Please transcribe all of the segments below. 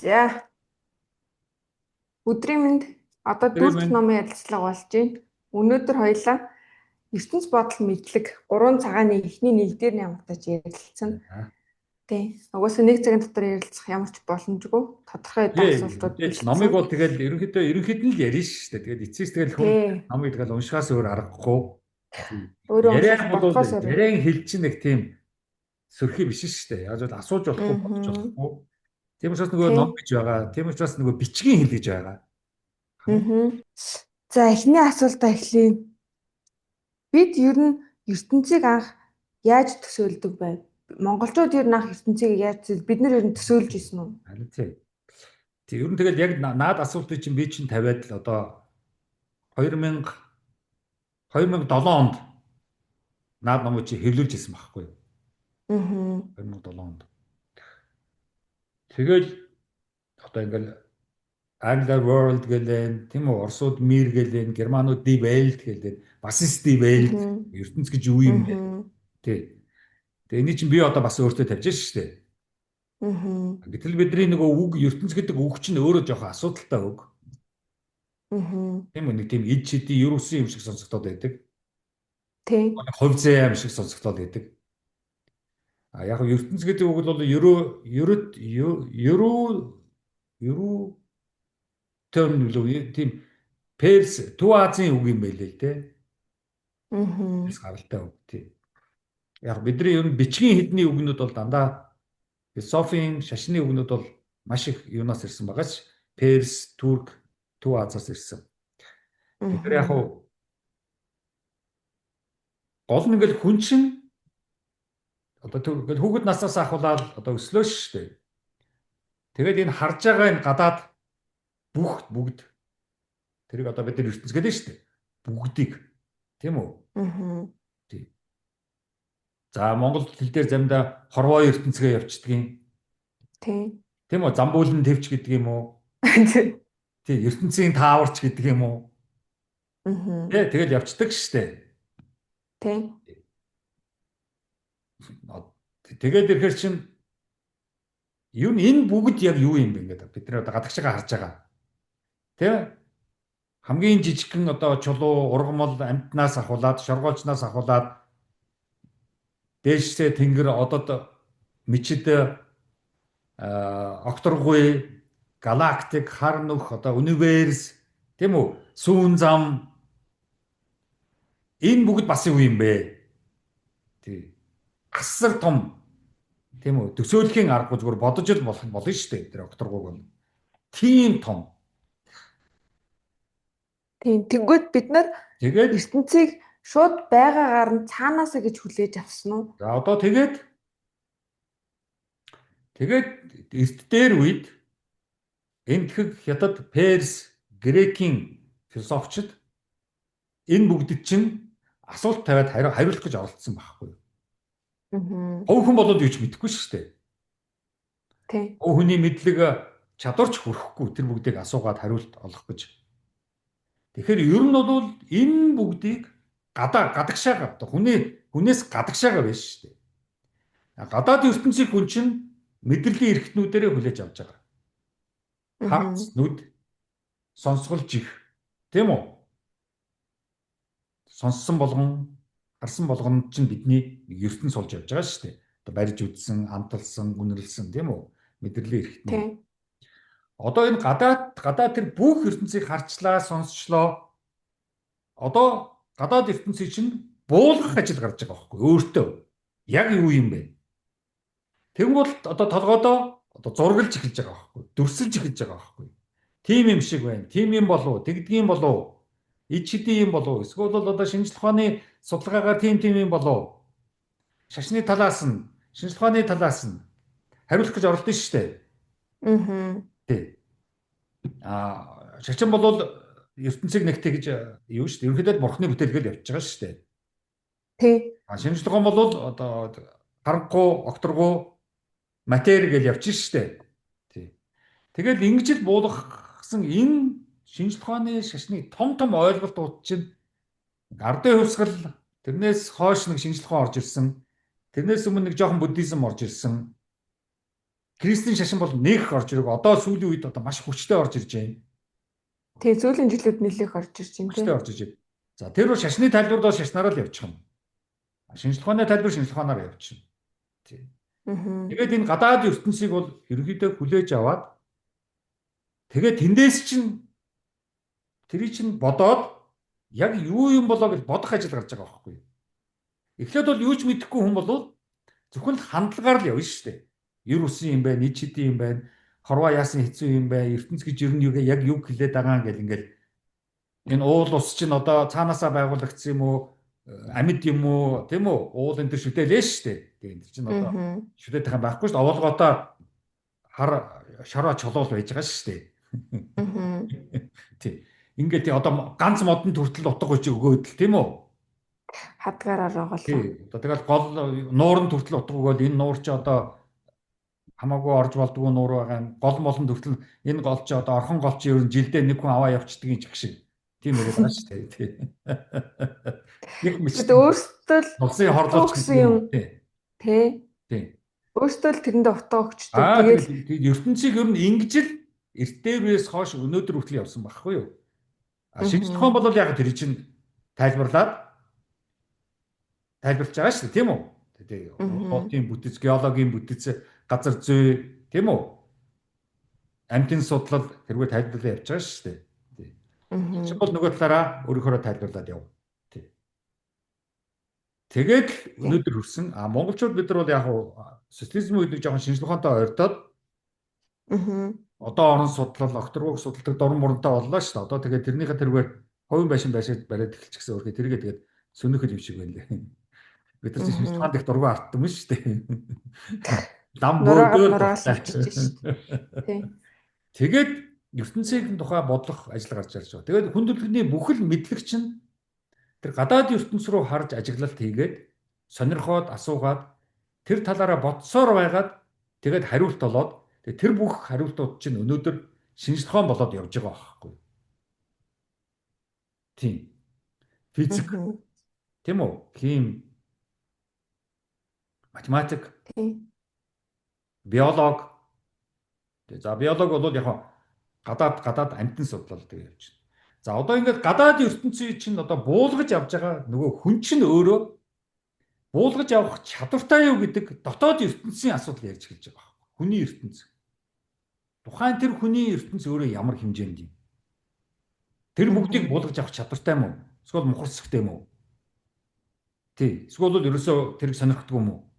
За, өдрийн мэнд одоо дөрөв дэх номын ярилцлага болж байна. Өнөөдөр хоёлаа ертөнц бодол мэдлэг 3 цагааны эхний нэг дээр нямтаж ярилцсан. Тий. Угаасаа нэг цагийн дотор ярилцах ямар ч боломжгүй. Тодорхой хэдэн асуултууд бэлдсэн. Номыг бол тэгэл ерөнхийдөө л ярьж штэ. Тэгээд эцээс тэгэл хүн номыг тэгэл уншихаас өөр аргагүй. Яриаг бол яриаг хэлж нэг тийм сөрхий биш штэ. Яг л асууж болохгүй бодож болохгүй. Тийм учраас нөгөө ном гэж байгаа. Тийм учраас нөгөө бичгийн хэл гэж байгаа. За, эхний асуултаа эхлэе. Бид ер нь ертөнцийг анх яаж төсөөлдөг байв? Монголчууд ер нь анх ертөнцийг яаж бид нар ер нь төсөөлж ирсэн үү? Харин тийм. Ер нь тэгэл яг наад асуултыг чинь би чинь тавиад л одоо 2007 онд наад номыг чи хэвлүүлж ирсэн байхгүй. 2007 онд. Тэгэл одоо ингээл Angler World гэлэн тийм үү, орсууд Mir гэлэн, германууд Die Welt гэлэн, бас Die Welt ертөнц гэж юу юм бэ? Тий. Тэгээ энийг чинь би одоо бас өөртөө тавьж шээ. Гэтэл бидний нөгөө үг ертөнц гэдэг үг чинь өөрөө жоохон асуудалтай үг. Тийм үү, нэг тийм эд чиди ерөөсөн юм шиг сонсогдоод байдаг. Тийм. Хувь заяа юм шиг сонсогдоод байдаг. Яг ертөнц гэдэг үг бол тийм Перс Төв Азийн үг юм байлээ л дээ. Тэрс гаралтай үг тийм. Яг бидний ер нь бичгийн хэдний үгнүүд бол дандаа философийн шашны үгнүүд бол маш их юунаас ирсэн байгаач Перс, Турк, Төв Азиас ирсэн. Тэгэхээр яг гол нь ингээл хүн чинь одоо ингээл хүүхэд наснаас ахуулаад одоо өслөө шүү дээ. Тэгээд энэ харж байгаа энэ гадаад бүгд тэрийг одоо бид нар ертөнц гэдэг шүү дээ. Бүгдийг тийм үү? Тийм. За монгол хэл дээр заримдаа хорвоо ертөнцгээ явчихдгийг. Тийм. Тийм үү? Замбуулын твч гэдэг юм уу? Тийм, ертөнцийн тааварч гэдэг юм уу? Тэгэл явцдаг шүү дээ. Тийм. Тэгээд ирэхэр чинь юу энэ бүгд яг юу юм бэ ингээд бид нар одоо гадагшаа харж байгаа. Тэ? Хамгийн жижигхэн одоо чулуу, ургамал амьтнаас ахуулаад, шоргоолжнаас ахуулаад дээшсээ тэнгэр одод мичид окторгүй, галактик, хар нүх одоо универс тийм үү? Сүүн зам энэ бүгд бас юу юм бэ? Тий. Асар том тийм үү? Төсөөлхийн аргагүй зүгээр бодож л болно шүү дээ. Тэр окторгуйг бол тийм том. Тийм. Тэгвэл бид нар ертөнцийг шууд байгаагаар нь цаанаасаа гэж хүлээж авсан уу? За одоо тэгээд эрт дээр үед энтхэг хятад, Перс, Грекийн философчид энэ бүгдд чинь асуулт тавиад хариулах гэж оролцсон байхгүй юу? Хүн болоод юу ч мэдэхгүй шүү дээ. Тийм. Хүний мэдлэг чадварч хүрэхгүй тэр бүгдийг асуугаад хариулт олох гэж. Тэгэхээр ер нь бол энэ бүгдийг гадагшаага хүнээс гадагшаага байж шүү дээ. Гадаад ертөнцийн хүн чинь мэдрэлийн эрхтнүүдээрээ хүлээж авч байгаа. Харц нүд сонсголж их тийм үү? Сонссон болгон харсан болгонд чинь бидний ертөнц болж явж байгаа шүү дээ. Одоо барьж үдсэн, амталсан, үнэрлсэн тийм үү? Мэдрэлийн эрхтнүүд. Одоо энэ гадаад тэр бүх ертөнцийг харчлаа, сонсчлоо. Одоо гадаад ертөнцийг чинь буулгах ажил гарч байгаа байхгүй өөртөө. Яг юу юм бэ? Тэгвэл одоо толгойдоо одоо зургалж эхэлж байгаа байхгүй. Дүрсэлж эхэлж байгаа байхгүй. Тим юм шиг байна. Тим юм болов, тэгдгийм болов. Ичди юм болов. Эсвэл бол одоо шинжлэх ухааны судалгаагаар тим юм болов. Шашны талаас нь, шинжлэх ухааны талаас нь хариулах гэж оролдсон шүү дээ. Тий. Шачин бол ертөнцийг нэгтэй гэж юу шүү дээ. Ерөнхийдөө бурхны бүтээлгээл явж байгаа шүү дээ. Тий. Шинжлэх ухаан бол одоо харанхуй, окторгуй, матери гэж явчих шүү дээ. Тий. Тэгэл ингэж л буулгасан энэ шинжлэх ухааны шашны том ойлголтууд чинь ардын хувьсгал тэрнээс хойш нэг шинжлэх ухаан орж ирсэн. Тэрнээс өмнө нэг жоохон буддизм орж ирсэн. Кристийн шашин бол нэг орж ирэг. Одоо сүүлийн үед одоо маш хүчтэй орж ирж байна. Тэгээ сүүлийн жилүүд нэлээх орж ирж байна Хүчтэй орж ирж байна. За тэр бол шашны тайлбар бол шашнаараа л явчих юм. Шинжлэх ухааны тайлбар шинжлэх ухаанаар явчих. Тэгээд энэ гадаад ертөнцийг бол ерөнхийдөө хүлээж аваад тэгээд тэндээс чинь тэрий чинь бодоод яг юу юм болоо гэж бодох ажил гарч байгаа байхгүй юу. Эхлээд бол юу ч мэдэхгүй хүн бол зөвхөн хандлагаар л явна шүү дээ. Ер усын юм байна, ид чидийн юм байна, хорвоо яасан хэцүү юм байна, ертөнц гэж ер нь яг юу хэлээд байгаа гэл ингээл энэ уул ус чинь одоо цаанаасаа байгуулагдсан юм уу, амьд юм уу, тийм үү? Уул энэ төр шүтээлээ шүү дээ. Тэгээд энэ чинь одоо шүтээд тахын байхгүй шүү дээ. Оволготой шараа чолоол байж байгаа шүү дээ. Тий. Ингээд одоо ганц модон төртөл утга гэж өгөөд л тийм үү? Хадгаараар байгаа л. Тий. Одоо тэгэл гол нуурын төртөл утга өгөөл энэ нуур чи одоо хамаагүй орж болдгоо нуур байгаа. Гол молон төртөл энэ гол чи одоо орхон гол чи ер нь жилдээ нэг хүн аваа явцдаг юм ч шиг. Тийм яриад байгаа шүү дээ. Тий. Нэг мэт өөртөө л улсын хорлолч гэсэн юм. Тий. Тий. Өөртөө л тэрэндээ утга өгчдөг. Тэгээд ертөнцийг ер нь ингэж л эрт дээрээс хойш өнөөдөр хүртэл явсан байхгүй юу? Шинжлэх ухаан бол яг тэр чинь тайлбарлаж байгаа шүү дээ, тийм үү? Тэгээд хотын бүтэц, геологийн бүтэц, газар зүй, тийм үү? Амьтын судлал тэргээр тайлбарлаа явж байгаа шүү дээ. Чи бол нөгөө талаараа өөрөөрөө тайлбарлаад яв. Тэгээд өнөөдөр хүрсэн. Монголчууд бид нар бол яг социализм үед нэг жоохон шинжлэх ухаантай ойртоод одоо орон судлал, огторгууг судалдаг дорн моронтой боллоо шүү дээ. Одоо тэгээд тэрнийхээ тэргээр хувийн байшин бариад эхэлчихсэн өөрхий тэргээ тэгээд сөнөхөл юм шиг байна лээ. Бид нар шинжлэх ухаанд их дургуй артсан юм шүү дээ. Лам бөөдөө. Тэгээд ертөнцийн тухай бодлох ажил гарч ирж байгаа. Тэгээд хүндрэлний бүхэл мэдлэгч нь тэр гадаад ертөнц рүү харж ажиглалт хийгээд сонирхоод асуугаад тэр талаараа бодсоор байгаад тэгээд хариулт олоод тэр бүх хариултууд чинь өнөөдөр шинжлэх ухаан болоод явж байгаа байхгүй. Тийм. Физик, тийм үү? Хим, математик, биолог. За биолог бол яг гадаад амьтан судлал гэж явж байна. За одоо ингээд гадаад ертөнцийн чинь одоо буулгаж авж байгаа нөгөө хүн чинь өөрөө буулгаж авах чадвартай юу гэдэг дотоод ертөнцийн асуудал ярьж эхэлж байгаа байхгүй. Хүний ертөнц. Тухайн тэр хүний ертөнц өөрөө ямар хэмжээнд юм? Тэр бүгдийг буулгаж авах чадвартай юм уу? Эсвэл мухарсахтай юм уу? Тий. Эсвэл бол ерөөсөө тэрийг сонирхдаг юм уу?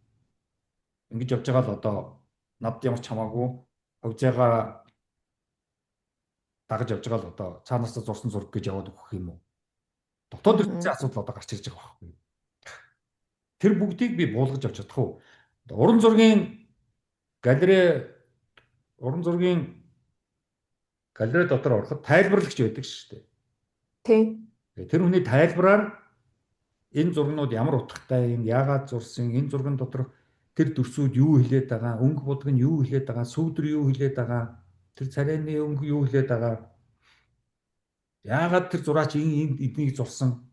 Ингэж явж байгаа л одоо над ямар ч хамаагүй хөвзөөгөө дагаж явж байгаа л одоо цаанаасаа зурсан зураг гэж яваад өгөх юм уу? Дотоод ертөнцийн асуудал одоо гарч ирж байгаа байхгүй. Тэр бүгдийг би буулгаж авч чадах уу? Уран зургийн галерей дотор ороход тайлбарлагч байдаг шүү дээ. Тийм. Тэр хүний тайлбараар энэ зургнууд ямар утгатай юм, яагаад зурсан, энэ зурган дотор тэр дүрсүүд юу хэлээд байгаа, өнгө бодлого нь юу хэлээд байгаа, сүүдэр юу хэлээд байгаа, тэр царайны өнгө юу хэлээд байгаа, яагаад тэр зураач эднийг зурсан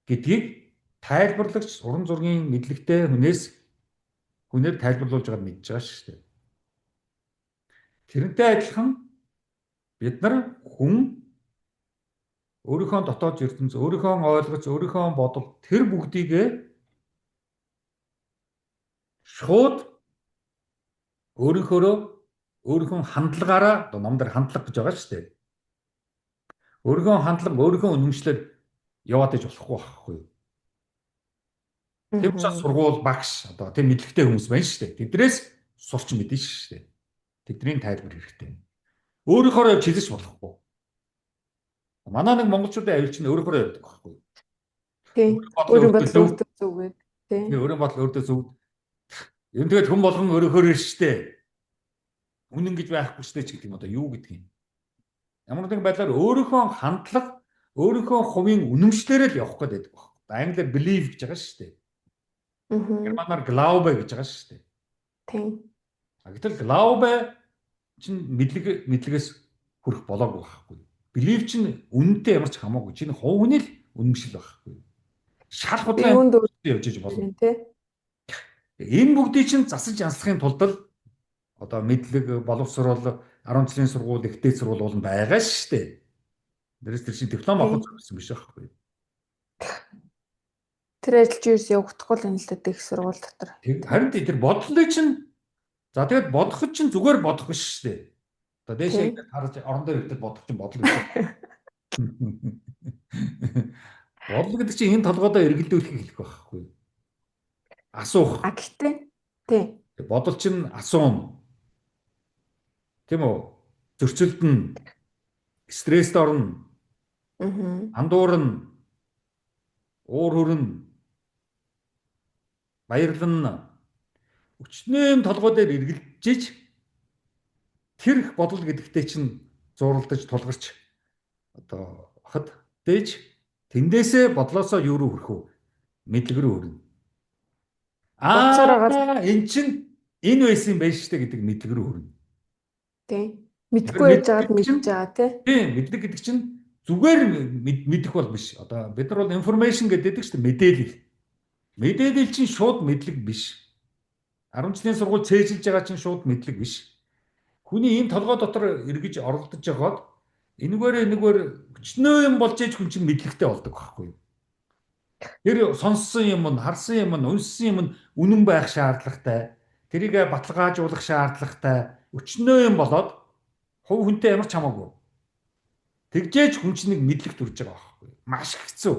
гэдгийг тайлбарлагч уран зургийн мэдлэгтэй хүнээр тайлбарлуулж байгааг мэдж байгаа шүү дээ. Тэрнтэй адилхан бид нар хүн өөрийнхөө дотоод ертөнц, өөрийнхөө ойлгоц, өөрийнхөө бодол тэр бүгдийг шууд өөрийнхөө хандлагаараа одоо номдэр хандлага гэж байгаа шүү дээ. Өөрийнхөө хандлага, өөрийнхөө үнэмшлэр яваад иж болохгүй байхгүй юу? Тэр учраас сургууль багш одоо тэр мэдлэгтэй хүмүүс байна шүү дээ. Тэднээс сурч мэднэ шүү дээ. Тэдний тайлбар хэрэгтэй. Өөрийнхөө явж хэлж болохгүй. Манай нэг монголчуудын аюул чинь өөрийнхөө явдаг байхгүй юу? Тийм. Өөрийн бодол өөртөө зүгээд. Тийм. Өөрийн бодол өөртөө зүг. Юм тэгээд хүн болгон өөрийнхөө шүү дээ. Үнэн гэж байхгүй шүү дээ ч гэдэг юм одоо юу гэдэг юм. Ямар нэгэн байдлаар өөрийнхөө хандлага, өөрийнхөө хувийн үнэмшлэрээ л явах гэдэг байна. Англиар believe гэж байгаа шүү дээ. Германаар glaube гэж байгаа шүү дээ. Тийм. Гэтэл glaube чинь мэдлэгээс хүрэх болоогүй байхгүй. Believe чинь үнэнтэй ямар ч хамаагүй. Чиний хувь хүний л үнэмшил байхгүй. Шал худлаа явж иж болно. Энэ бүгдийг чинь засаж янслахын тулд л одоо мэдлэг, боловсрол, 10 жилийн сургууль, ихтэй сургууль бол байгаа шүү дээ. Дээрээс тэр чинь диплом авах гэсэн биш байхгүй. Тэр ажилч юус явагдахгүй л юм л дээ их сургууль дотор. Харин тэр бодлоо чинь за тэгээд бодоход чинь зүгээр бодох биш шүү дээ. Одоо дээшээ ингээд харж орон дээр ирэхэд бодох чинь бодол биш. Бодлоо гэдэг чинь энэ толгойдоо эргэлдүүлэхийг хэлэх байхгүй. Асуух. Гэхдээ тий. Бодол чинь асуун. Тийм үү? Зөрчилдөн, стресст орно. Андуурна, уур хүрнэ, баярлна. Өчнөө толгой дээр эргэлжиж тэр их бодол гэдэгтээ чинь зуралдаж тулгарч одоо хад дээж тэндээсээ бодлоосоо юу руу хүрэх вэ? Мэдлэг рүү хүрнэ. Эн чинь энэ байсан байж штэ гэдэг мэдлэг рүү хүрнэ. Тий. Мэдгүй байж байгаад мэдж байгаа тий. Тий, мэдлэг гэдэг чинь зүгээр мэдэх бол биш. Одоо бид нар бол information гэдэг шүү дээ, мэдээлэл. Мэдээлэл чинь шууд мэдлэг биш. 10 жилийн сургууль цээжилж байгаа чинь шууд мэдлэг биш. Хүний ийм толгой дотор эргэж оролдож байгаад энэгээр өчнөө юм болж ээж хүн чинь мэдлэгтэй болдог байхгүй юу? Тэр сонссон юм нь, харсан юм нь, унссан юм нь үнэн байх шаардлагатай. Тэрийг баталгаажуулах шаардлагатай. Өчнөө юм болоод хувь хүнтэй ямар ч хамаагүй. Тэгжээж хүн чинь нэг мэдлэг төрж байгаа байхгүй юу? Маш хэцүү.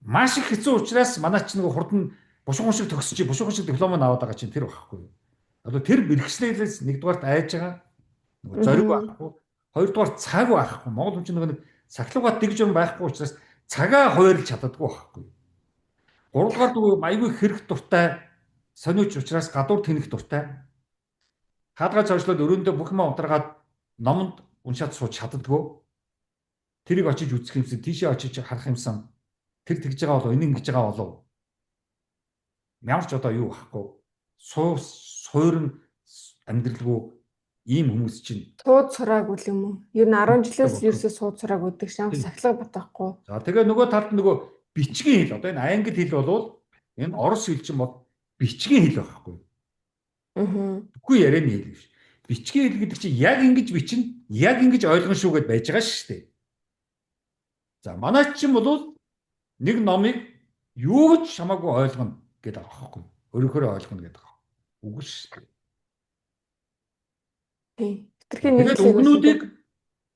Маш их хэцүү учраас манай чинь нэг хурдан бушгуун шиг төгсөж, бушгуун шиг диплом аваад байгаа чинь тэр байхгүй юу? Одоо тэр бэрхшээлээс нэгдүгээрт айж байгаа. Нөгөө зориг байхгүй. Хоёрдугаар цаг байхгүй. Монгол хүн чинь нэг сахилгад дэг журм байхгүй учраас цагаа хуваарлж чаддаггүй байхгүй. Гуравдугаар дүү аягүй хэрэг дуртай сониуч учраас гадуур тэнэх дуртай. Хаадгаа цаашлаад өрөөндөө бүх юм унтраад номонд уншаад сууж чаддаггүй. Тэрийг очиж үзэх юмсан, тийшээ очиж харах юмсан. Тэр тэгж байгаа болов, энэ ингэж байгаа болов. Ямар ч одоо юу байхгүй. Суурн амьдралгүй ийм хүмүүс чинь сууд сураагүй юм уу? Ер нь 10 жилээс ерөөсөө сууд сураагүй гэдэг шам сахилга батахгүй. За тэгээ нөгөө талд нөгөө бичгийн хэл одоо энэ англи хэл болвол энэ орос хэл чинь бол бичгийн хэл байхгүй. Үгүй ярианы хэл биш. Бичгийн хэл гэдэг чинь яг ингэж бичнэ, яг ингэж ойлгон шүүгээд байж байгаа шүү дээ. За манай чинь бол нэг номыг юу ч хамаагүй ойлгоно гэдэг байгаа байхгүй. Өөрөөхөө ойлгоно гэдэг байгаа. Үгүй шүү дээ. Хитрхийн нэг л өгнүүдийг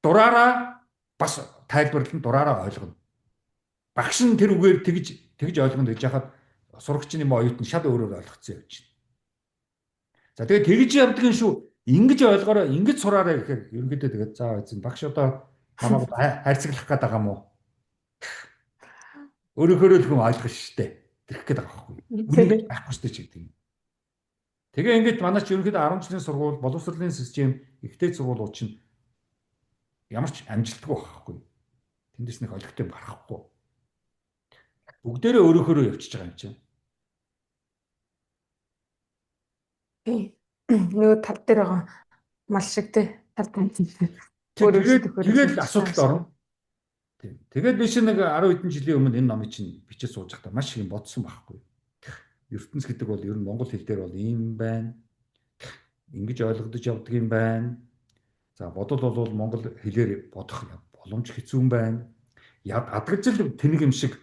дураараа бас тайлбарлан дураараа ойлгоно. Багш нь тэр үгээр тэгж ойлгоно гэж яхад сурагчны оюутан шал өөрөөр ойлгоцсон явж байна. За тэгээд тэгж явдгийн шүү. Ингэж ойлгоорой, ингэж сураарай гэхээр ерөнхийдөө тэгээд за эзэн багш одоо намайг хайрцаглах гээд байгаа мó. Өөрөөхөө л хүн ойлгох штэ. Тэрх гээд байгаа байхгүй. Үнэн байхгүй штэ ч гэдэг юм. Тэгээ ингээд манай ч ерөнхийдөө 10 жилийн сургууль, боловсролын систем, ихтэй сургуулиуд чинь ямар ч амжилтгүй байхгүй. Тэндээс нэг олигтой гарахгүй. Бүгдээрээ өөрөөхөө явчихж байгаа юм чинь. Нөгөө тал дээр байгаа мал шиг тий тал дээр. Тэгээд асуудалд орно. Тэгээд биш нэг 10 хэдэн жилийн өмнө энэ номыг чинь бичиж сууж байхдаа маш их юм бодсон байхгүй. ертөнц гэдэг бол ер нь монгол хэл дээр бол ийм байна. Ингэж ойлгогдож явдаг юм байна. За бодол бол монгол хэлээр бодох боломж хэцүү юм байна. Адгажил тэнэг юм шиг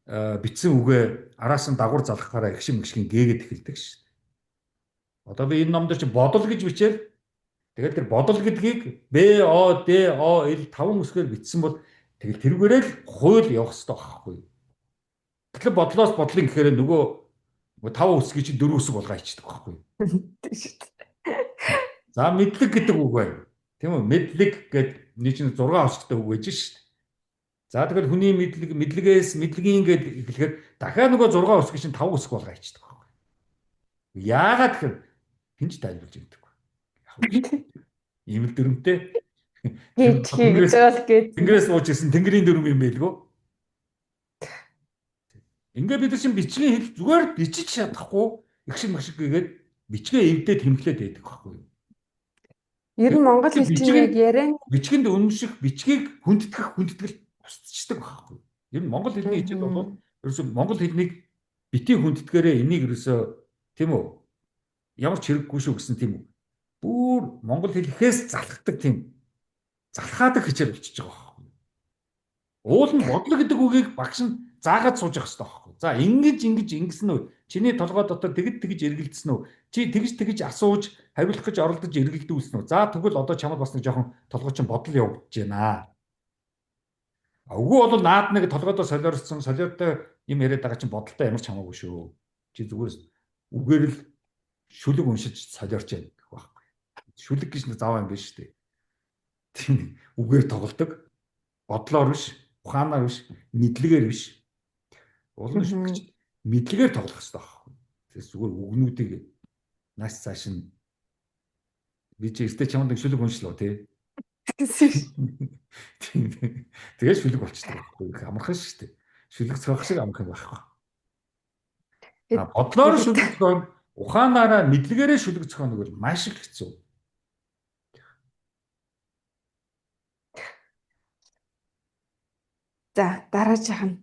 бичсэн үгээ араас нь дагуур залхахаараа их шиг гээгээд эхэлдэг шүү дээ. Одоо би энэ номдор чи бодол гэж бичээл тэгэл тэр бодол гэдгийг Б О Д О Л 5 үсгээр бичсэн бол тэгэл тэрүүгээрээ л хууль явах хэрэгтэй байхгүй юу? Тэгэхээр бодлоос бодлын гэхээр нөгөө 5 үсгийг чи 4 үсэг болгоо ичдэг байхгүй юу? За мэдлэг гэдэг үг байна. Тийм үү? Мэдлэг гэдэг нэг чинь 6 үсэгтэй үг байж шүү дээ. За тэгэхээр хүний мэдлэгийн гэдэг эхлэхээр дахиад нөгөө 6 үсгийг чинь 5 үсэг болгоо ичдэг байхгүй юу? Яагаад гэхээр хинж тайлбарж өгдөг. Ийм л дөрмтэй. Тэнгэрээс ууж ирсэн тэнгэрийн дөрм юм байлгүй. Ингээ бид чинь бичгийн хэл зүгээр бичиж чадахгүй их шиг гэгээд бичгээ эвдээд тэмдэглээд байдаг байхгүй юу? Ер нь монгол хэл чинь яг яриан бичгэнд үнэмших бичгийг хүндэтгэл устчдаг байхгүй юу? Ер нь монгол хэлний хичээл бол ерөөсөө монгол хэлнийг бити хүндэтгээрээ энийг ерөөсөө тийм үү? ямар ч хэрэггүй шүү гэсэн тийм бүр монгол хэлхээс залхдаг тийм залхаадаг хичээл болчихж байгаа байхгүй. Уул нь бодлого гэдэг үгийг багш нь заагаад сууж явах хэрэгтэй байхгүй. За ингэсэн үү? Чиний толгой дотор тэгж эргэлдсэн үү? Чи тэгж асууж, хариулах гэж оролдож эргэлдүүлсэн үү? За тэгвэл одоо чамд бас нэг жоохон толгой чинь бодол явагдаж байна. Үгүй бол наад нэг толгойдоо солиортой юм яриад байгаа чинь бодолтой ямар ч хамаагүй шүү. Чи зүгээр үгээр л шүлэг уншиж солиорч яах гэх байхгүй. Шүлэг гэж нэг заваа юм биш үү? Тийм үгээр тоглодог. Бодлоор биш, ухаанаар биш, мэдлэгээр биш. Улам шүлэгч мэдлэгээр тоглох хэрэгтэй байхгүй. Тэгээс зүгээр үгнүүдийг нааш цааш нь би чи эртээ чамд нэг шүлэг уншлаа тий. Тэгээд шүлэг болчихдог байхгүй. Амархан шүү дээ. Шүлэг цохох шиг амархан байхгүй. Бодлоор шүлэг цохох, ухаанаараа мэдлэгээрээ шүлэг цохох нэг бол маш их хэцүү. За дараагийнх нь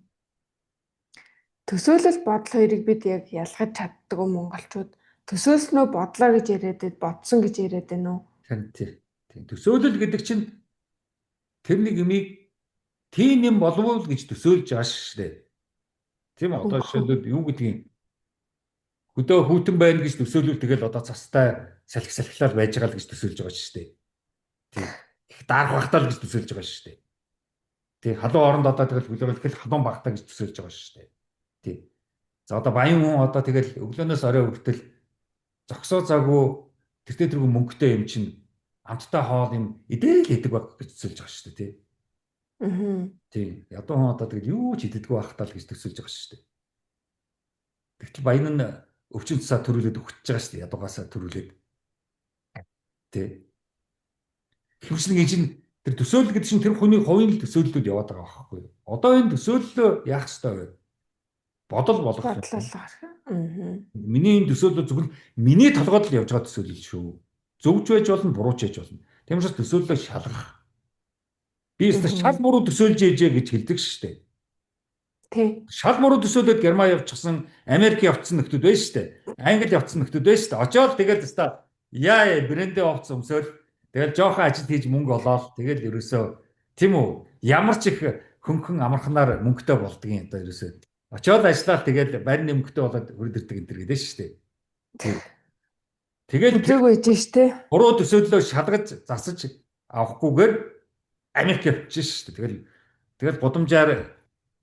төсөөлөл бодол хоёрыг бид яг ялгаж чаддаг уу монголчууд? Төсөөлснөө бодлоо гэж яриад байд, бодсон гэж яриад байна уу? Тийм. Төсөөлөл гэдэг чинь тэр нэг юмыг тийм юм болов уу гэж төсөөлж байгаа шүү дээ. Тийм үү? Одоо жишээлбэл юу гэдгийг хөдөө хүүтэн байна гэж төсөөлвөл тэгэл одоо цастай салхилал байж байгаа л гэж төсөөлж байгаа шүү дээ. Тийм. Их дарах багтаа л гэж төсөөлж байгаа шүү дээ. Тийм. Халуун оронд одоо тэгэл хүлээгэл халуун багтаа гэж төсөөлж байгаа шүү дээ. Тийм. За одоо баян хүн одоо тэгэл өглөөнөөс орой хүртэл зогсоо цагуу тэртээ мөнгөтэй юм чинь амттай хоол юм идээл идэг баг гэж төсөөлж байгаа шүү дээ. Тийм. Ядуу хүн одоо тэгэл юу ч идэггүй байхтаа л гэж төсөөлж байгаа шүү дээ. Тэгтэл баян нь өвчин цусаа төрүүлээд өгч байгаа шүү дээ. Ядуугаасаа төрүүлээд. Тийм. Хэмжлэгийн чинь тэр төсөөлөл гэдэг чинь тэр хүний хувийн төсөөллүүд яваад байгаа байхгүй юу? Одоо энэ төсөөллөө яах ёстой вэ? Бодол болгох юм. Миний энэ төсөөлөл зөвхөн миний толгойд л явж байгаа төсөөлөл шүү. Зөвж байж болно, бурууч байж болно. Тийм учраас төсөөллөө шалгах. Би шал буруу төсөөлж ээжээ гэж хэлдэг шүү дээ. Тийм. Шал буруу төсөөлөд Герман явчихсан, Америк явцсан нөхдүүд байна шүү дээ. Англи явцсан нөхдүүд байна шүү дээ. Очоод тэгээд өста яа брэндээ овц өмсөөл тэгэл жоохон ажил хийж мөнгө олоод тэгэл ерөөсөө тийм үү? Ямар ч их хөнхөн амарханаар мөнгөтэй болдгийн одоо ерөөсөө очоод ажиллаад тэгэл барин нэмэгтэй болоод хөрөд ирдэг энэ төр гэдэг шүү дээ. Тэгээд өдрөг үйж штэ. Буруу төсөөллөө шалгаж засаж авахгүйгээр Америк явчихсан шүү дээ. Тэгэл гудамжаар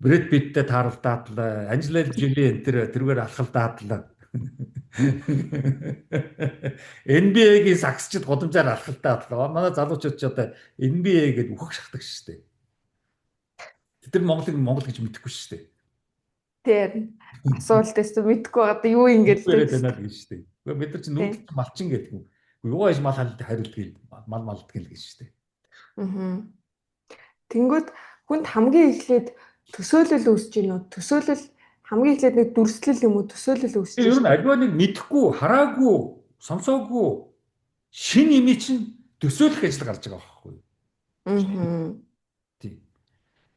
Брэд Питтэй тааралдаад л Анжела Жоли энэ тэргээр алхалдаад л NBA-гийн сагсчид гудамжаар алхалдаад л манай залуучууд ч одоо NBA гэдээ үхэх шахдаг шүү дээ. Тэр Монголыг Монгол гэж мэдэхгүй шүү дээ. Тэр асуултаас мэдхгүй байгаа юу ингэж яриад байна л гэж шүү дээ. Гэхдээ бид нар чинь нүгэл малчин гэдэг юм. Юу яаж мал хариултгийг мал малддаг л гэж шүү дээ. Тэнгүүд хүнд хамгийн эхлээд төсөөлөл үүсэж гинөө. Төсөөлөл хамгийн эхлээд нэг дүрслэл юм уу? Төсөөлөл үүсэж. Ер нь альва нэг мэдхгүй, хараагүй, сонсоогүй шин юм чинь төсөөлөх ажил гарч байгаа байхгүй юу? Тийм.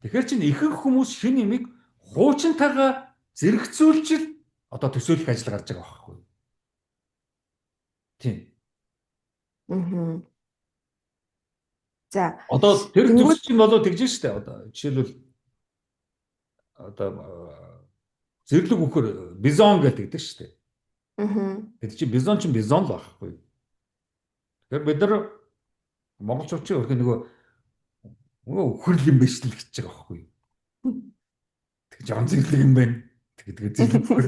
Тэгэхээр чинь ихэнх хүмүүс шин юмыг хуучинтайгаа зэрэгцүүлж л одоо төсөөлөх ажил гарч байгаа байхгүй юу? Тийм. За одоо тэр төсөл чинь болоо тэгж штэ одоо жишээлбэл одоо зэрлэг үхэр бизон гэдэг штэ. Тэр чинь бизон л байхгүй. Тэгэхээр бид нар монголчууд чинь өөрөө нөгөө үхэрл юм биш л гэж байгаа байхгүй. Тэг жон зэрлэг юм байна. Тэгээд зэрлэг үхэр.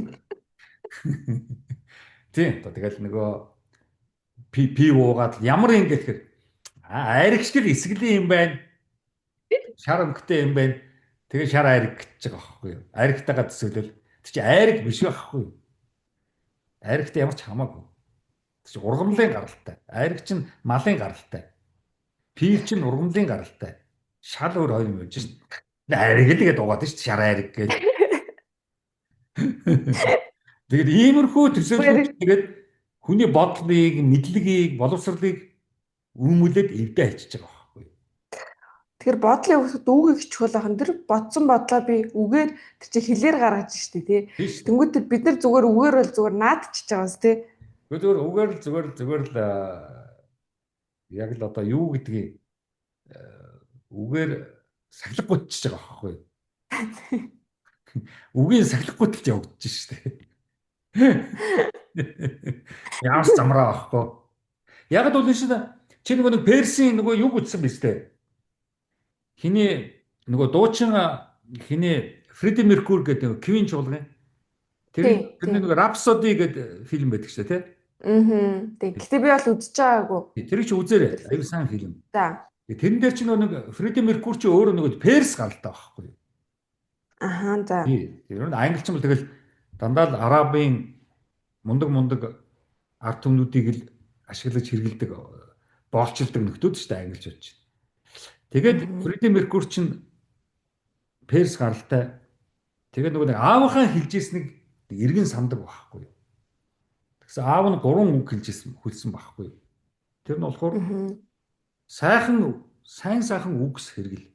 Тийм одоо тэгэл нөгөө пи уугаад ямар юм гэхээр айрагчдэр эсгэлэн юм байна. Шар өнгөтэй юм байна. Тэгээ шар айраг гэж байгаа байхгүй юу? Айрагтайгаа төсөөлөл. Тэр чинь айраг биш байхгүй юу? Айрагтай ямар ч хамаагүй. Тэр чинь ургамлын гаралтай. Айраг чинь малын гаралтай. Пив чинь ургамлын гаралтай. Шал өөр хоёр юм байж шин. Айраг л тэгээд угаад шин шар айраг гэж. Тэгээд иймэрхүү төсөөлөл тэгээд хүний бодлыг, мэдлэгийг, боловсролыг үүмүүлээд эвдээ хэлчихэж байгаа байхгүй юу? Тэгэхээр бодлын өгсөд үгийг чухал ахын тэр бодсон бодлоо би үгээр тэр чи хэлээр гаргаж штэ тий. Тэнгүүд бид нар зүгээр үгээр бол зүгээр наадчихж байгаас тий. Зүгээр л яг л одоо юу гэдгийг үгээр сахилга гутчихж байгаа байхгүй юу? Үгийн сахилга гуталж явагдаж штэ. Ямар ч замраа байхгүй. Яг л үл шин чи нөгөө нэг Персийн нөгөө юу гутсан биз дээ. Хиний нөгөө дуучин хиний Фредди Меркури гэдэг Квин чуулган. Тэр нөгөө Rhapsody гэдэг фильм байдаг шүү дээ, Тэг. Гэтэ би бол үзэж байгаагүй. Тэрийг чи үзээрэй. Аюу сайн фильм. За. Тэрэн дээр чи нөгөө Фредди Меркури чи өөрөө нөгөө Перс гаралтай байхгүй юу? Аха, за. Тэр нь англич юм бол тэгэл дандаа л арабын мундаг ард түмнүүдийг л ашиглаж хэрэгэлдэг боолчилдог нөхдүүд шүү дээ англичууд чинь. Тэгээд Фредди Меркури чинь Перс гаралтай. Тэгээд нөгөө нэг аавынхаа хэлжсэнийг эргэн сандаг байхгүй юу? Тэгсэн аав нь 3 үг хэлсэн байхгүй юу? Тэр нь болохоор сайн сайхан үгс хэрэгэл.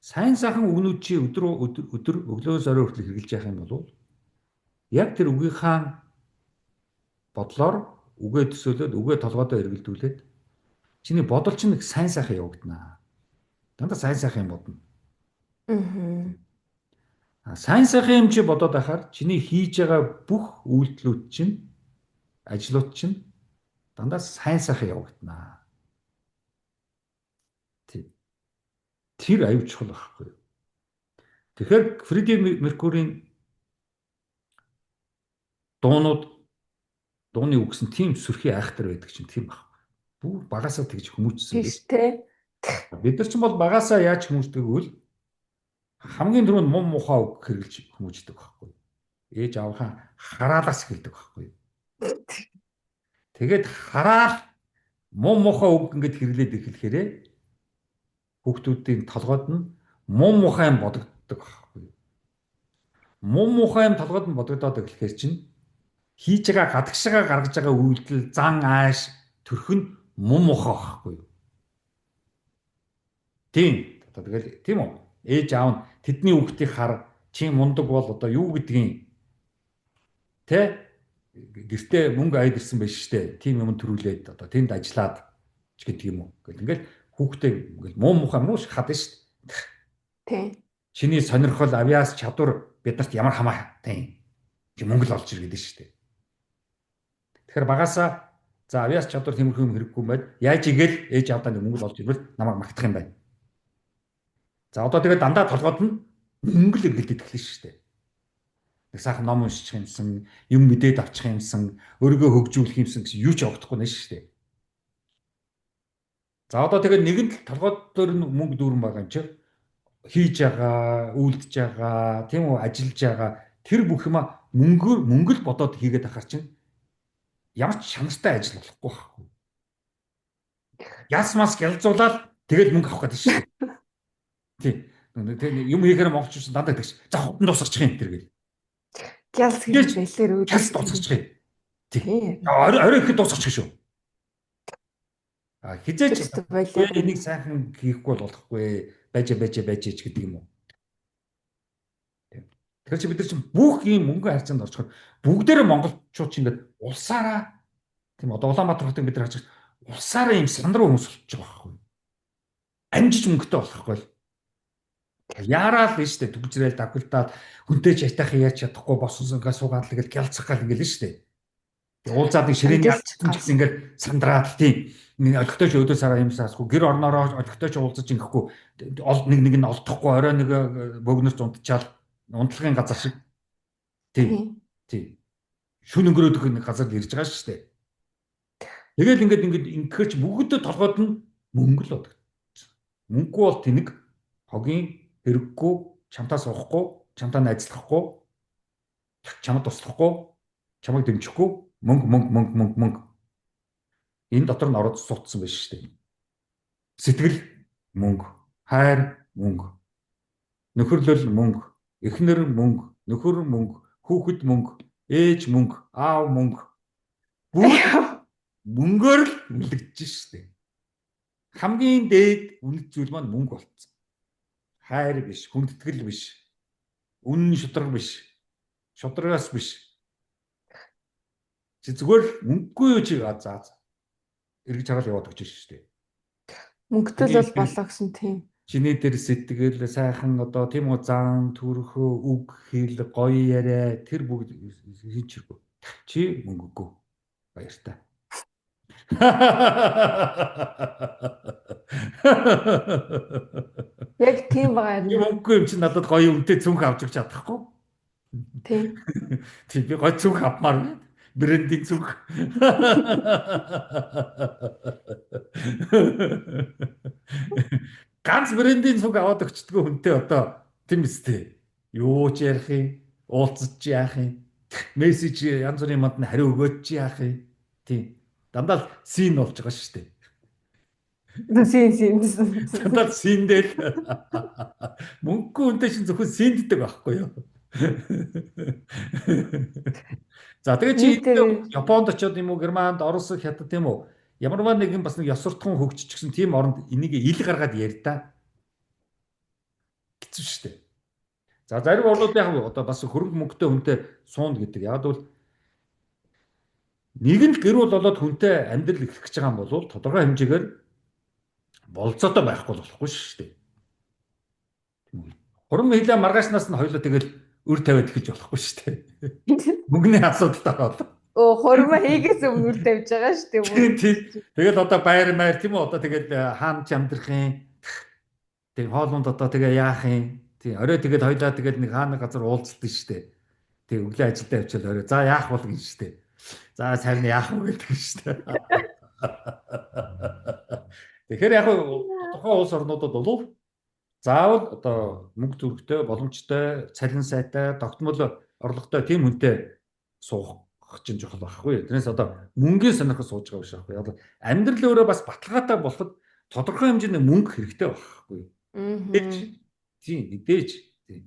Сайн сайхан үгнүүд чи өдөр өглөөс орой хүртэл хэрэгжилж явах юм бол яг тэр үгийнхаа бодлоор үгээ төсөөлөд үгээ толгойдоо эргэлдүүлээд чиний бодол чинь их сайн сайхан явагдана. Дандаа сайн сайхан юм бодно. Сайн сайхан юм чи бодоод байхаар чиний хийж байгаа бүх үйлдэлүүд чинь ажлууд чинь дандаа сайн сайхан явагдана. Тэр аюул чухал байхгүй юу? Тэгэхээр Фредди Меркурийн дууны үгс нь тийм сүрхий айхтар байдаг чинь тийм байхгүй. Бүр багасаа тэгж хүмүүжсэн биш те. Бид нар ч бол багасаа яаж хүмүүждэг вэ? Хамгийн түрүүнд мум мухаа үг хэрэгжилж хүмүүждэг байхгүй. Ээж аавынхаа хараалаас эхэлдэг байхгүй. Тэгээд хараал мум мухаа үг ингэж хэрэглээд эхлэхээр хүүхдүүдийн толгойд нь мум мухаа юм бодогддог байхгүй. Мум мухаа юм толгойд нь бодогдоод эхлэхээр чинь хийж байгаа гадагшаа гаргаж байгаа үйлдэл зан ааш төрх нь мум мухаа байхгүй. Тэгэл тийм үү? Ээж аав нь тэдний хүүхдийг хар чи мундаг бол одоо юу гэдгийг тэ гэртээ мөнгө аяд ирсэн байж штэ. Тим юм төрүүлээд одоо тэнд ажиллаад ч гэдэг юм уу. Гэл ингээл хүүхдээ ингээл муу мухаа мууш хадна штэ. Тийм. Чиний сонирхол, авиас чадвар биднэрт ямар хамаатай юм. Мөнгө л олж иргэдэж штэ. Тэгэхээр багасаа за авиас чадвар тэмэрхүү юм хэрэггүй байд. Яаж игээл ээж аавдаа мөнгө л олж ирвэл намайг магтах юм байна. За одоо тэгээд дандаа толгойд нь мөнгө л эргэлдэж эхэлнэ шүү дээ. Нэг сайхан ном уншчих юмсан, юм мэдээд авчих юмсан, өөрийгөө хөгжүүлэх юмсан гэсэн юу ч явагдахгүй нэ шүү дээ. За одоо тэгээд нэгэн толгойд дээр мөнгө дүүрэн байгаа юм чи хийж байгаа, үйлдэж байгаа, тийм үү, ажиллаж байгаа тэр бүх юма мөнгө л бодоод хийгээд ахаар чинь ямар ч чанартай ажил болохгүй байхгүй. Яс мас гялзуулаад тэгээд мөнгө авах гэдэг шүү дээ. Тийм. Юм хийхээр монголчууд дандаа тэгш. За хотон дуусгачих юм тэр гэл. Гялс хийж байлэр үү. Гялс дуусгачих юм. Тийм. Орой ихэд дуусгачих шүү. Хизээч энийг сайхан хийхгүй болохгүй байж ч гэдэг юм уу. Тэгэхээр чи бид нар чинь бүх ийм мөнгө харьцаанд орчиход бүгдээрээ монголчууд чинь ингээд улсаараа тийм одоо Улаанбаатар хотыг бид нар харж улсаараа ийм сандруу хүмүүс болчих жоох байхгүй. Амжиж мөнгөтэй болохгүй. Яарал нь штэ төгжрэл давхилтаад хүнтэй ч ятах яаж чадахгүй босонсонгаа суугаад л ингээл гялцах гал ингээл штэ. Уулзаад ширээний алдчихсан ингээл сандраад тийм нэг олигтой ч өдөө сараа юм саасгүй гэр орноороо олигтой ч уулзаж ингээхгүй нэг нь олдохгүй орой нэг бөгнөрч унтчаал унтлагын газар шиг тийм шүн өнгөрөөдөх нэг газар ирж байгаа штэ. Тэгэл ингээд ингэхэрч бүгд толгойд нь мөнгө л боддог. Мөнгө бол тэнэг хогийн хэрэггүй, чамтаа суухгүй, чамтаа найзлахгүй, чамд туслахгүй, чамайг дэмжихгүй, мөнгө. Энэ дотор нь ороод суудсан байж штэ. Сэтгэл мөнгө, хайр мөнгө, нөхөрлөл мөнгө, эхнэр мөнгө, нөхөр мөнгө, хүүхэд мөнгө, ээж мөнгө, аав мөнгө. Бүгд мөнгөөр л үлдэж штэ. Хамгийн дээд үнэт зүйл маань мөнгө болцсон. Хайр биш, хүндэтгэл биш, үнэн шударга биш, шударгаас биш. Чи зүгээр л мөнгөгүй юу чи заа. Эргэж хараад яваад гэж шүү дээ. Мөнгөтэй л болоо гэсэн тийм. Чиний дээр сэтгэл сайхан одоо тийм үү зан төрхөө үг хэл гоё яриа тэр бүгд хийчихгүй. Чи мөнгөгүй. Баяртай. Яг тийм байгаа юм. Мөнгөгүй юм чи надад гоё үнэтэй цүнх авч өгч чадахгүй. Тийм. Тийм би гоё цүнх авмаар байна. Брендинг цүнх. Ганц брендинг цүнх аваад өгчдгөө хүнтэй одоо тийм үстэй. Юу ч ярих юм, уулзч яах юм. Мессеж янз бүрийн юмд нь хариу өгөөч яах юм. Тийм. Дандаа син болж байгаа шүү дээ. Син. Дандаа синдэл. Мөнгөгүй үнтэй чинь зөвхөн синддэг байхгүй юу? За тэгээ чи Японд очиод юм уу, Германд, Орос, Хятад тийм үү? Ямарваа нэгэн бас нэг ёс суртахуун хөгжчихсэн тийм оронд энийг ил гаргаад ярьда. Хэцүү шүү дээ. За зарим орнууд яг одоо бас хөрөнгө мөнгөтэй хүнтэй суунд гэдэг. Яг бол нэгэн л гэр бүл болоод хүнтэй амьдрал эхлэх гэж байгаа юм бол тодорхой хэмжээгээр болцоотой байхгүй болохгүй шүү дээ. Хурам хилээ маргаашнаас нь хоёлоо тэгэл өр тавиад эхэлж болохгүй шүү дээ. Мөнгөний асуудалтай бол. Хурмаа хийгээс өмнө үр тавьж байгаа шүү дээ. Тэгэл одоо байр тийм үү одоо тэгэл хаан амьдрах юм. Тэг хоолунд одоо тэгээ яах юм. Тийм орой тэгэл хоёлаа тэгэл нэг хаана газар уулзалт шүү дээ. Тэг өглөө ажилдаа явчихвал орой. За яах бол гэж шүү дээ. За сайн яах вэ гэдэг шүү дээ. Тэгэхээр яг тухайн улс орнуудад бол заавал одоо мөнгө зүрхтэй, боломжтой, цалин сайтай, тогтмол орлоготой тийм хүнтэй суух чинь чухал байхгүй. Тэрнээс одоо мөнгөний сонирхол сууж байгаа биш байхгүй. Яг амьдрал өөрөө бас баталгаатай болоход тодорхой хэмжээний мөнгө хэрэгтэй байхгүй. Тийм, мэдээж. Тийм.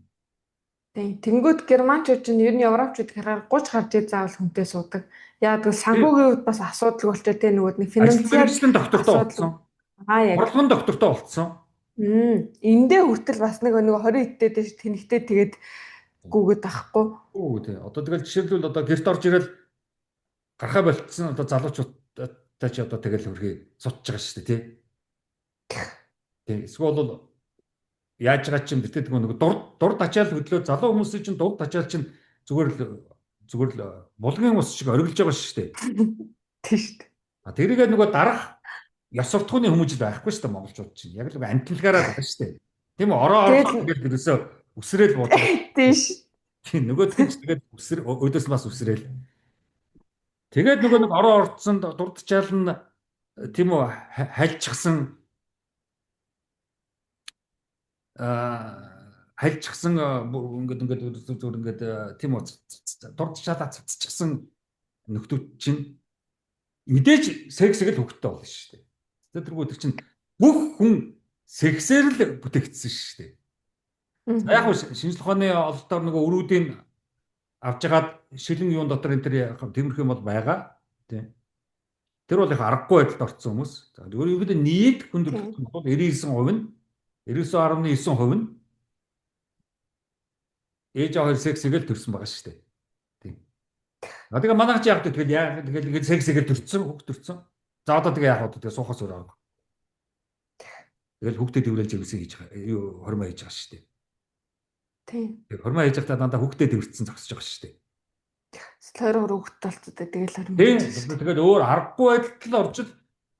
Тэнгүүд германчууд чинь ер нь европчууд хэрэг 30 гарч заавал хүнтэй суудаг. Яг л санхүүгийн хувьд бас асуудал болчиход те нөгөө нэг финансиал доктортой болсон. Яг. Орлогын доктортой болсон. Эндээ хүртэл бас нэг 20 эдтэй дэш тэнхтэй тэгээд гүгэд ахгүй. Үгүй тий. Одоо тэгэл жишээлбэл одоо гэрт орж ирэл гарахаа болцсон одоо залуучуудтай ч одоо тэгэл хөрхий сутж байгаа шүү дээ тий. Тий. Эсвэл бол яаж байгаа чинь битээ нэг дурд ачаал хөдлөө залуу хүмүүсийн чинь дурд ачаал чинь зүгээр л булгын ус шиг оргилж байгаа шүү дээ. Тий шүү дээ. Тэрийгээ нөгөө дарах ёс суртахууны хүмүүжил байхгүй шүү дээ монголчууд чинь. Яг л амтлагаараа байгаа шүү дээ. Тийм үү? Ороо тэгэл ерөөсөө үсрээл бууж байгаа. Тийм шүү. Тийм нөгөөдх нь тэгээд өдөөс бас үсрээл. Тэгээд нөгөө нэг ороо орцсон дурдчаал нь тийм үү хальчихсан ингээд тийм үү дурдчаалаа цацчихсан нөхдүүд чинь мэдээж сексэг л хөвгтөө болно шүү дээ. Тэргүүд чинь бүх хүн сексээр л бүтээгдсэн шүү дээ. Яг нь шинжлэх ухааны ололтоор нөгөө өрүүдийн авч ягаад шилэн юун дотор энэ төр тиймэрхүү юм бол байгаа. Тийм. Тэр бол их аргагүй байдалд орсон хүмүүс. За өөрөөр нийт хүндрэлт нь бол 99% нь 99.9% нь ээж аваа сексэгээл төрсэн байгаа шүү дээ. Тийм. Тэгээ манайх ч яг тэгэл сексэгээл төрсөн хүүхд төрсөн. За одоо тэгээ яах вэ? Тэгээ суухаас өөр арга. Тэгэл хүүхдэд дэврэлж өгсөн хийж юу хормоо хийж байгаа шүү дээ. Тийм. Хормоо хийж байхдаа дандаа хүүхдэд дэвэрсэн зогсож байгаа шүү дээ. Тойроор хүүхд толцдог тэгэл хормоо. Тийм. Тэгээд өөр аргагүй байдалд орж ил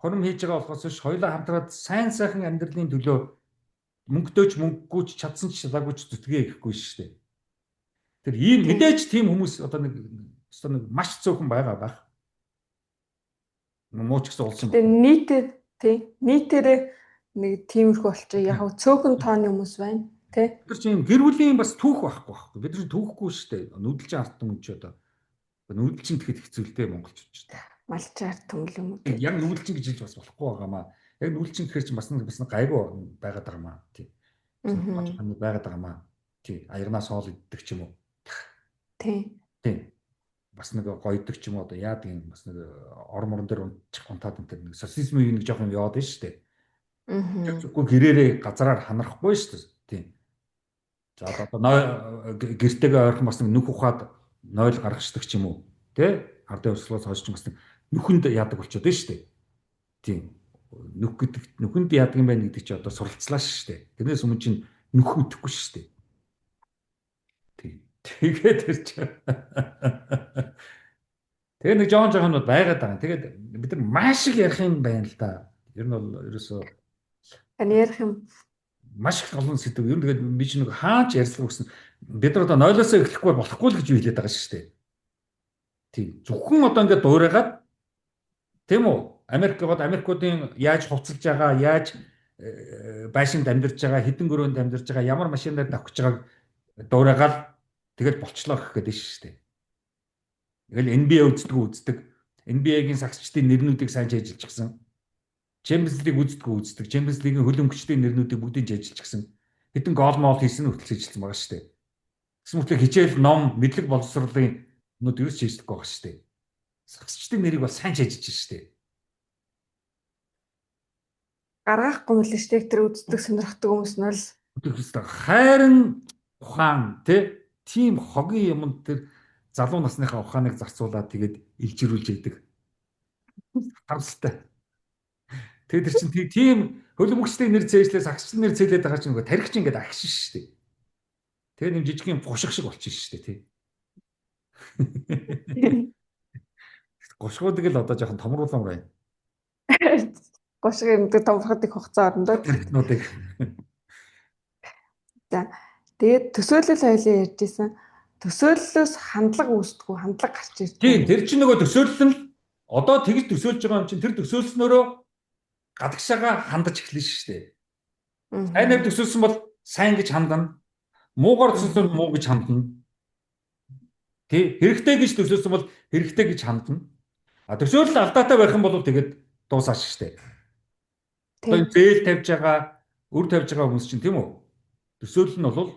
хором хийж байгаа болохоос биш хоёулаа хамтраад сайн сайхан амьдралын төлөө мөнгөдөөч мөнгөгүйч чадсан ч чадаагүй ч зүтгээ ихгүй шүү дээ. Тэр ийм мэдээж тийм хүмүүс одоо нэг маш цөөхөн байгаа байх. Мууч гэсэн улс юм. Нийтээрээ нэг тиймэрхүү болчих. Яг цөөхөн тооны хүмүүс байна. Тэ? Тэр чинь гэр бүлийн бас түүх байхгүй. Бид нар түүхгүй шүү дээ. Нүүдэлчин арт түмэн ч одоо нүүдэлчин тэгэхэд хэцүүлтэй монголчууд ч. Малчин арт түмэл юм уу? Яг нүүдэлчин гэж хэлж бас болохгүй байгаамаа. Яг нүүдэлчин гэхээр чинь бас гайгүй байгаад байгаамаа. Тий. Байгаад байгаамаа. Тий. Аягнаас хоол иддэг ч юм уу. Тий. Тий. Бас нэг гоёдаг ч юм уу одоо яадаг юм бас нэг орморон дээр унтаад энэ нэг сосисмын нэг жоох юм яваад байна шүү дээ. Тэгэхгүй гэрээрээ газараар ханарахгүй шүү дээ. Тий. За одоо гэртэйгээ ойрхон бас нэг нүх ухаад нойл гаргацдаг ч юм уу. Тэ? ардын урсгалаас хойш ч бас нүхэнд яадаг болчиход байна шүү дээ. Тийм. Нүхэнд яадаг юм байна гэдэг чи одоо суралцлаа шүү дээ. Тэрнээс өмнө чинь нүх үтэхгүй шүү дээ. Тийм. Тэгээд тэр чинь тэгээ нэг жоохон байгаад байгаа. Тэгээд бид нар маш их ярих юм байна л да. Ер нь бол ерөөсөө ярих юм маш их олон сэдв. Ер нь тэгээд би ч нэг хаач ярьслах гэсэн бид нар одоо нойлоосоо эхлэхгүй болохгүй л гэж юу хэлээд байгаа шүү дээ. Тийм. Зөвхөн одоо ингээд дуурайгаад тийм үү? Америкуудын яаж хувцалж байгаа, яаж байшинд амьдарч байгаа, хэдэн гөрөөнд амьдарч байгаа, ямар машинаар давхиж байгааг дуурайгаад тэгээд болчлоо гэх гээд шүү дээ. Тэгэл NBA үздэг. NBA-гийн сагсчдын нэрнүүдийг сайн ажиллажчихсан. Champions League үздэг. Champions League-ийн хөлбөмбөгчдийн нэрнүүдийг бүгдийг ажиллажчихсан. Хэдэн гол моол хийсэн хөтлөж ажилласан байгаа шүү дээ. Гэсэн мэт хичээл ном, мэдлэг боловсролын нүд ерөөс хийждэггүй байгаа шүү дээ. Сагсчдын нэрийг бол сайн ажиллаж шүү дээ. гаргахгүй мэл шүү дээ. Тэр үздэг сонирхдаг хүмүүс нь л хайрын ухаан тийм хогийн юмд тэр залуу насныхаа ухааныг зарцуулаад тэгээд илжирүүлж яадаг. Харамсалтай. Тэгээд тэр чинь тийм хөлбөмбөгчдийн нэр зээжлээс агчдын нэр зээлээд байгаа чинь нөгөө тархич ингээд агшин шүү дээ. Тэгээд юм жижигхэн гушиг шиг болчихно шүү дээ тий. Гушгуудыг л одоо жоохон томруулсан байна. гушиг юмдаг томроход их хугацаа орно доо. Тэрнүүдийг. За тэгээд төсөөлөл хоёлын ярьжсэн. Төсөөллөөс хандлага үүсдэггүй, хандлага гарч ирдэг. Тийм, тэр чинь нөгөө төсөөлөл нь одоо тэгж төсөөлж байгаа юм чинь тэр төсөөлснөөрөө гадагшаага хандаж эхэлнэ шүү дээ. Сайнаар төсөөлсөн бол сайн гэж хандна. Муугаар төсөөлсөн муу гэж хандна. Тий, хэрэгтэй гэж төсөөлсөн бол хэрэгтэй гэж хандна. А төсөөлөл алдаатай байх юм бол тэгээд дуусаач шүү дээ. Одоо зээл тавьж байгаа, үр тавьж байгаа хүмүүс чинь тийм үү? Төсөөлөл нь бол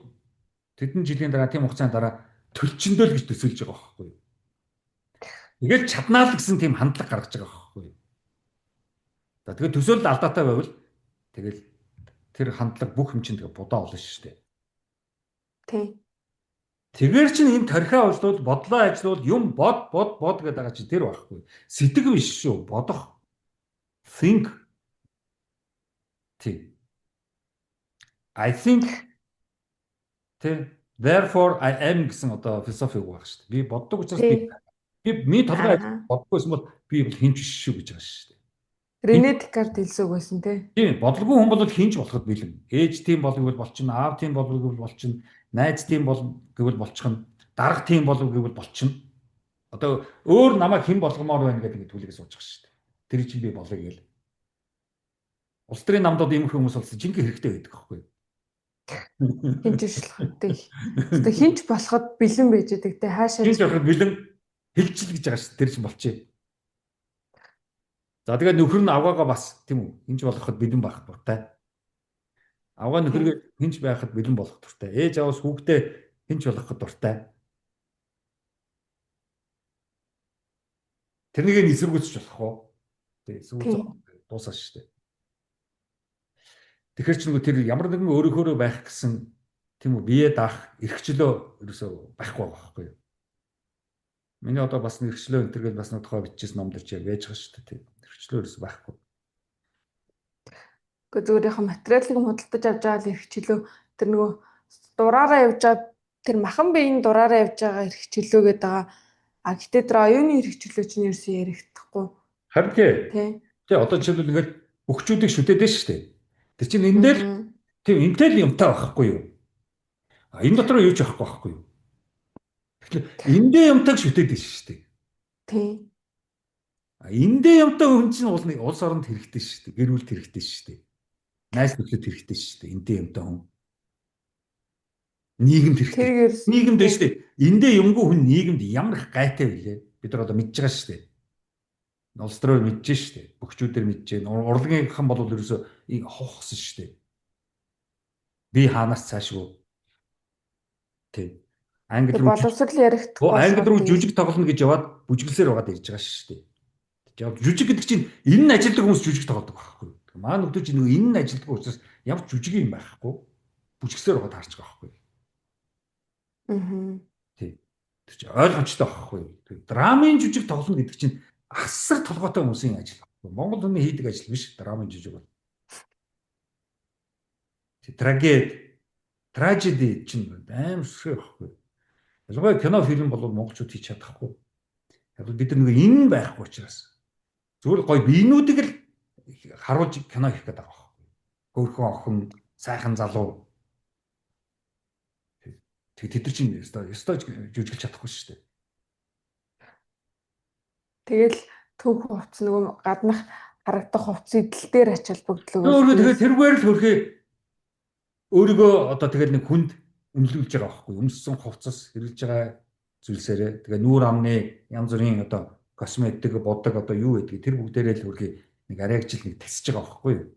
тэдэн жилийн дараа тийм хугацааны дараа төлчөндөө л гэж төсөөлж байгаа байхгүй юу? Тэгэл чаднаа л гэсэн тийм хандлага гаргаж байгаа байхгүй юу? За тэгээд төсөөлөл алдаатай байвал тэгэл тэр хандлага бүх юм чинь тэгээ будаа болно шүү дээ. Тийм. Тэгээр чинь энэ тархиа болвол бодлоо ажиллавал юм бод гэдэг байгаа чи тэр байхгүй. Сэтгэв биш шүү, бодох. Think. Тийм. I think. Therefore I am гэсэн одоо философи үг байна шүү дээ. Би боддог учраас би толгой боддоггүйсэн бол би бол хинч биш шүү гэж байгаа шүү дээ. Рене Декарт хэлсэн үг байсан тий. Тийм, бодлого хүн бол хинч болоход бэлэн. Ээж тийм болвол болчихно, аав тийм болвол болчихно, найз тийм гэвэл болчихно, дарга тийм болвол гэвэл болчихно. Одоо өөр намайг хэн болгомоор байна гэдэг төлөвлөгөө сууж байгаа шүү дээ. Тэр чинь би болоё гээл. Улс төрийн намдууд ийм хүмүүс болсон жинхэнэ хэрэгтэй байдаг байхгүй юу? Хинч болоход одоо хинч болоход бэлэн байж байгаа те хаашаа хинч болоход бэлэн хэлжил гэж байгаа шүү дээ. Тэр чинь болчихъя. За тэгээд нөхөр нь аваагаа бас тийм үү хинч болоход бэлэн байх дуртай. Аваа нөхөргөө хинч байхад бэлэн болох дуртай. Ээж аваас хүүхдээ хинч болоход дуртай. Тэрнийг эсэргүүцэж болох уу? Тэг эсэргүүц дуусаа шүү дээ. Тэгэхээр ч нөгөө тэр ямар нэгэн өөрийнхөө байх гэсэн тийм үү бие даах эрхчлөө ерөөсөө байхгүй байгаа байхгүй юу? Миний одоо бас эрхчлөө энэ төргээл бас нэг тохоо биччихсэн ном дээр ч байж байгаа шүү дээ тийм. Эрхчлөө ерөөсөө байхгүй. Гэхдээ зүгээр яг материалыг худалдаж авч байгаа эрхчлөө тэр нөгөө дураараа явж байгаа тэр махан биеийн дураараа явж байгаа эрхчлөө гэдэг байгаа. А гэтээ тэр оюуны эрхчлөө чинь ерөөсөө ярихдаггүй. Харин тий. Одоо жишээлбэл ингээд өгчүүдийг шүтээдэж шүү дээ. Тэр чинь энэ дээр тийм интел юмтай байхгүй юу? Энэ дотор юу ч байхгүй юу? Тэгэхээр эндээ юмтайг шүтээд дээ шүү дээ. Тийм. Эндээ юмтай хүн чинь улс оронд хэрэгтэй шүү дээ. Гэр бүлд хэрэгтэй шүү дээ. Найз нөхдөд хэрэгтэй шүү дээ. Эндээ юмтай хүн. Нийгэмд хэрэгтэй. Нийгэмд дээ шүү дээ. Эндээ юмгүй хүн нийгэмд ямар их гайтай вүлээ. Бид нар одоо мэдж байгаа шүү дээ. Улс төрөөр мэдж шүү дээ. Бөхчүүдээр мэдж байна. Урлагийнхан бол ерөөсөө хохсон шүү дээ. Би хаанаас цаашгүй. Тийм. Англи руу боловсрол ярихдаггүй. Англи руу жүжиг тоглоно гэж яваад бүжиглсээр байгаа ирж байгаа шүү дээ. Яг жүжиг гэдэг чинь энэ нь ажилдаг хүмүүс жүжиг тоглодог байхгүй. Маа нүгдүү чинь нөгөө энэ нь ажилдаг учраас ямар жүжиг юм байхгүй. Бүжиглсээр байгаа таарч байгаа байхгүй. Аа. Тийм. Тэр чинь ойлгомжтой байхгүй юу? Драмын жүжиг тоглоно гэдэг чинь асар толгойтой хүмүүсийн ажил байхгүй. Монгол хүний хийдэг ажил биш драмын жүжиг бол. Трагеди чинь амар ширхэг байхгүй. Ялангуяа кино фильм бол монголчууд хийж чадахгүй. Яг бид нар нэг энэ байхгүй учраас зүгээр гоё биенүүдийг л харуулж кино хийх гэдэг байгаа байхгүй. Хөөрхөн охин, сайхан залуу. Тэд нар чинь ёстой жүжиглэж чадахгүй шүү дээ. Тэгэл түүх хувцс нөгөө гаднах харагдах хувцс идэл дээр ачаал бүгдлөө. Өөрөө тэгээд тэргээр л хөрхөө өөрийгөө одоо тэгэл нэг хүнд үнэлүүлж байгаа байхгүй. Өмссөн хувцас хэрглэж байгаа зүйлсээрээ тэгээ нүүр амны янз бүрийн одоо косметик бодог одоо юу гэдгийг тэр бүгдээрээ л хөрхөө нэг арайгчил нэг тасж байгаа байхгүй юу.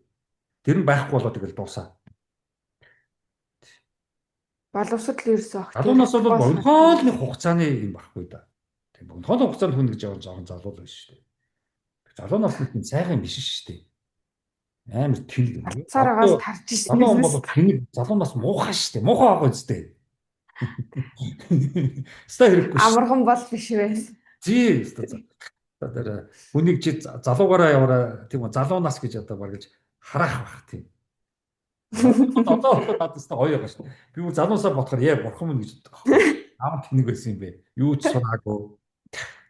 Тэр нь байхгүй болоо тэгэл дуусаа. Боловсрол ерөөсөө огт. Залуунаас бол богинохон нэг хугацааны юм байхгүй да. Тийм богинохон хугацаанд хүн гэж жоохон залуу л байна шүү дээ. Залуунаас нэг сайхан биш шүү дээ. Амар тэл. Цараагаас тарж ирсэн. Залуу бол тэнэг залуунаас муухай шүү дээ. Муухай байгаа үстэй. Ста хэрэггүй. Амархан бол биш вэ. Зээ ста. Хүнийг чи залуугаараа яваараа тийм үү залуунаас гэж одоо баг гэж хараах байх тийм. Одоо надад ста гоё байгаа шүү. Би бүр залуусаа бодохоор яа бурхан минь гэж боддог. Аав тэнэг байсан юм бэ. Юу ч сураагүй.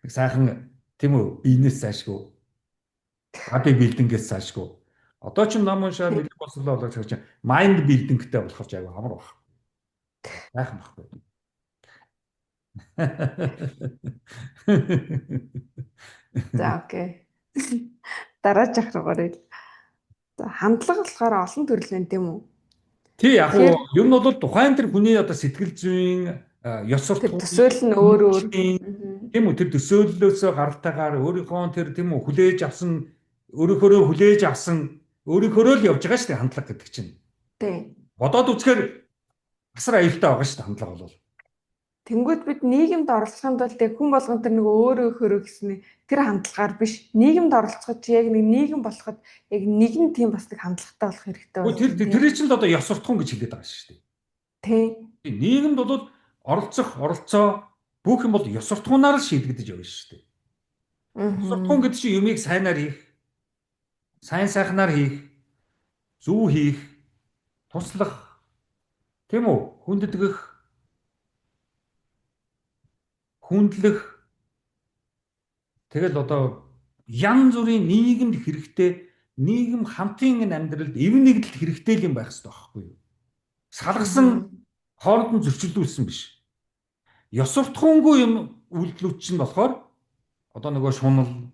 Нэг сайхан тийм үү бизнес заашгүй. Бади билдингээс заашгүй. Одоо ч ном уншаад нэг болсолоо болоо гэж майнд билдингтэй болохоор ч аяга амар баг. Сайхан баггүй. За окей. Дараачих руугаар. За хандлага болохоор олон төрлийн тийм үү? Тий яг уу ер нь бол тухайн тэр хүний одоо сэтгэл зүйн ёс суртахуун төсөөл нь өөр өөр тийм үү тэр төсөөллөөсөө гаралтайгаар өөрийнхөө тэр тийм үү хүлээж авсан өөрийнхөө хүлээж авсан өөрийнхөө л явж байгаа шүү дээ хандлага гэдэг чинь. Тий. Бодоод үзэхээр асар аюултай байгаа шүү дээ хандлага бол. Тэнгүүд бид нийгэмд оролцохын тулд хүн болгон тэр нэг өөрөө хөрөө гэсэн тэр хандлагаар биш нийгэмд оролцоход яг нэг нийгэм болоход яг нэгэн тийм бас нэг хандлагатай болох хэрэгтэй байна. Тэр чинь л одоо ёс суртахуун гэж хэлээд байгаа шүү дээ. Тий. Нийгэмд бол оролцоо бүх юм бол ёс суртахуунаар л шийдэгдэж явна шүү дээ. Ёс суртахуун гэдэг чинь юмыг сайнаар хийх, сайн сайхнаар хийх, зөв хийх, туслах, тийм үү? Хүндэтгэх, хүндлэх тэгэл одоо янз бүрийн нийгэмд хэрэгтэй нийгэм хамтын амьдралд эв нэгдэлт хэрэгтэй юм байх хэрэгтэй байхгүй юу? Салгасан хооронд нь зөрчилдүүлсэн биш. Ёс суртахуунгүй юм үйлдэлүүд чинь болохоор одоо нөгөө шунал,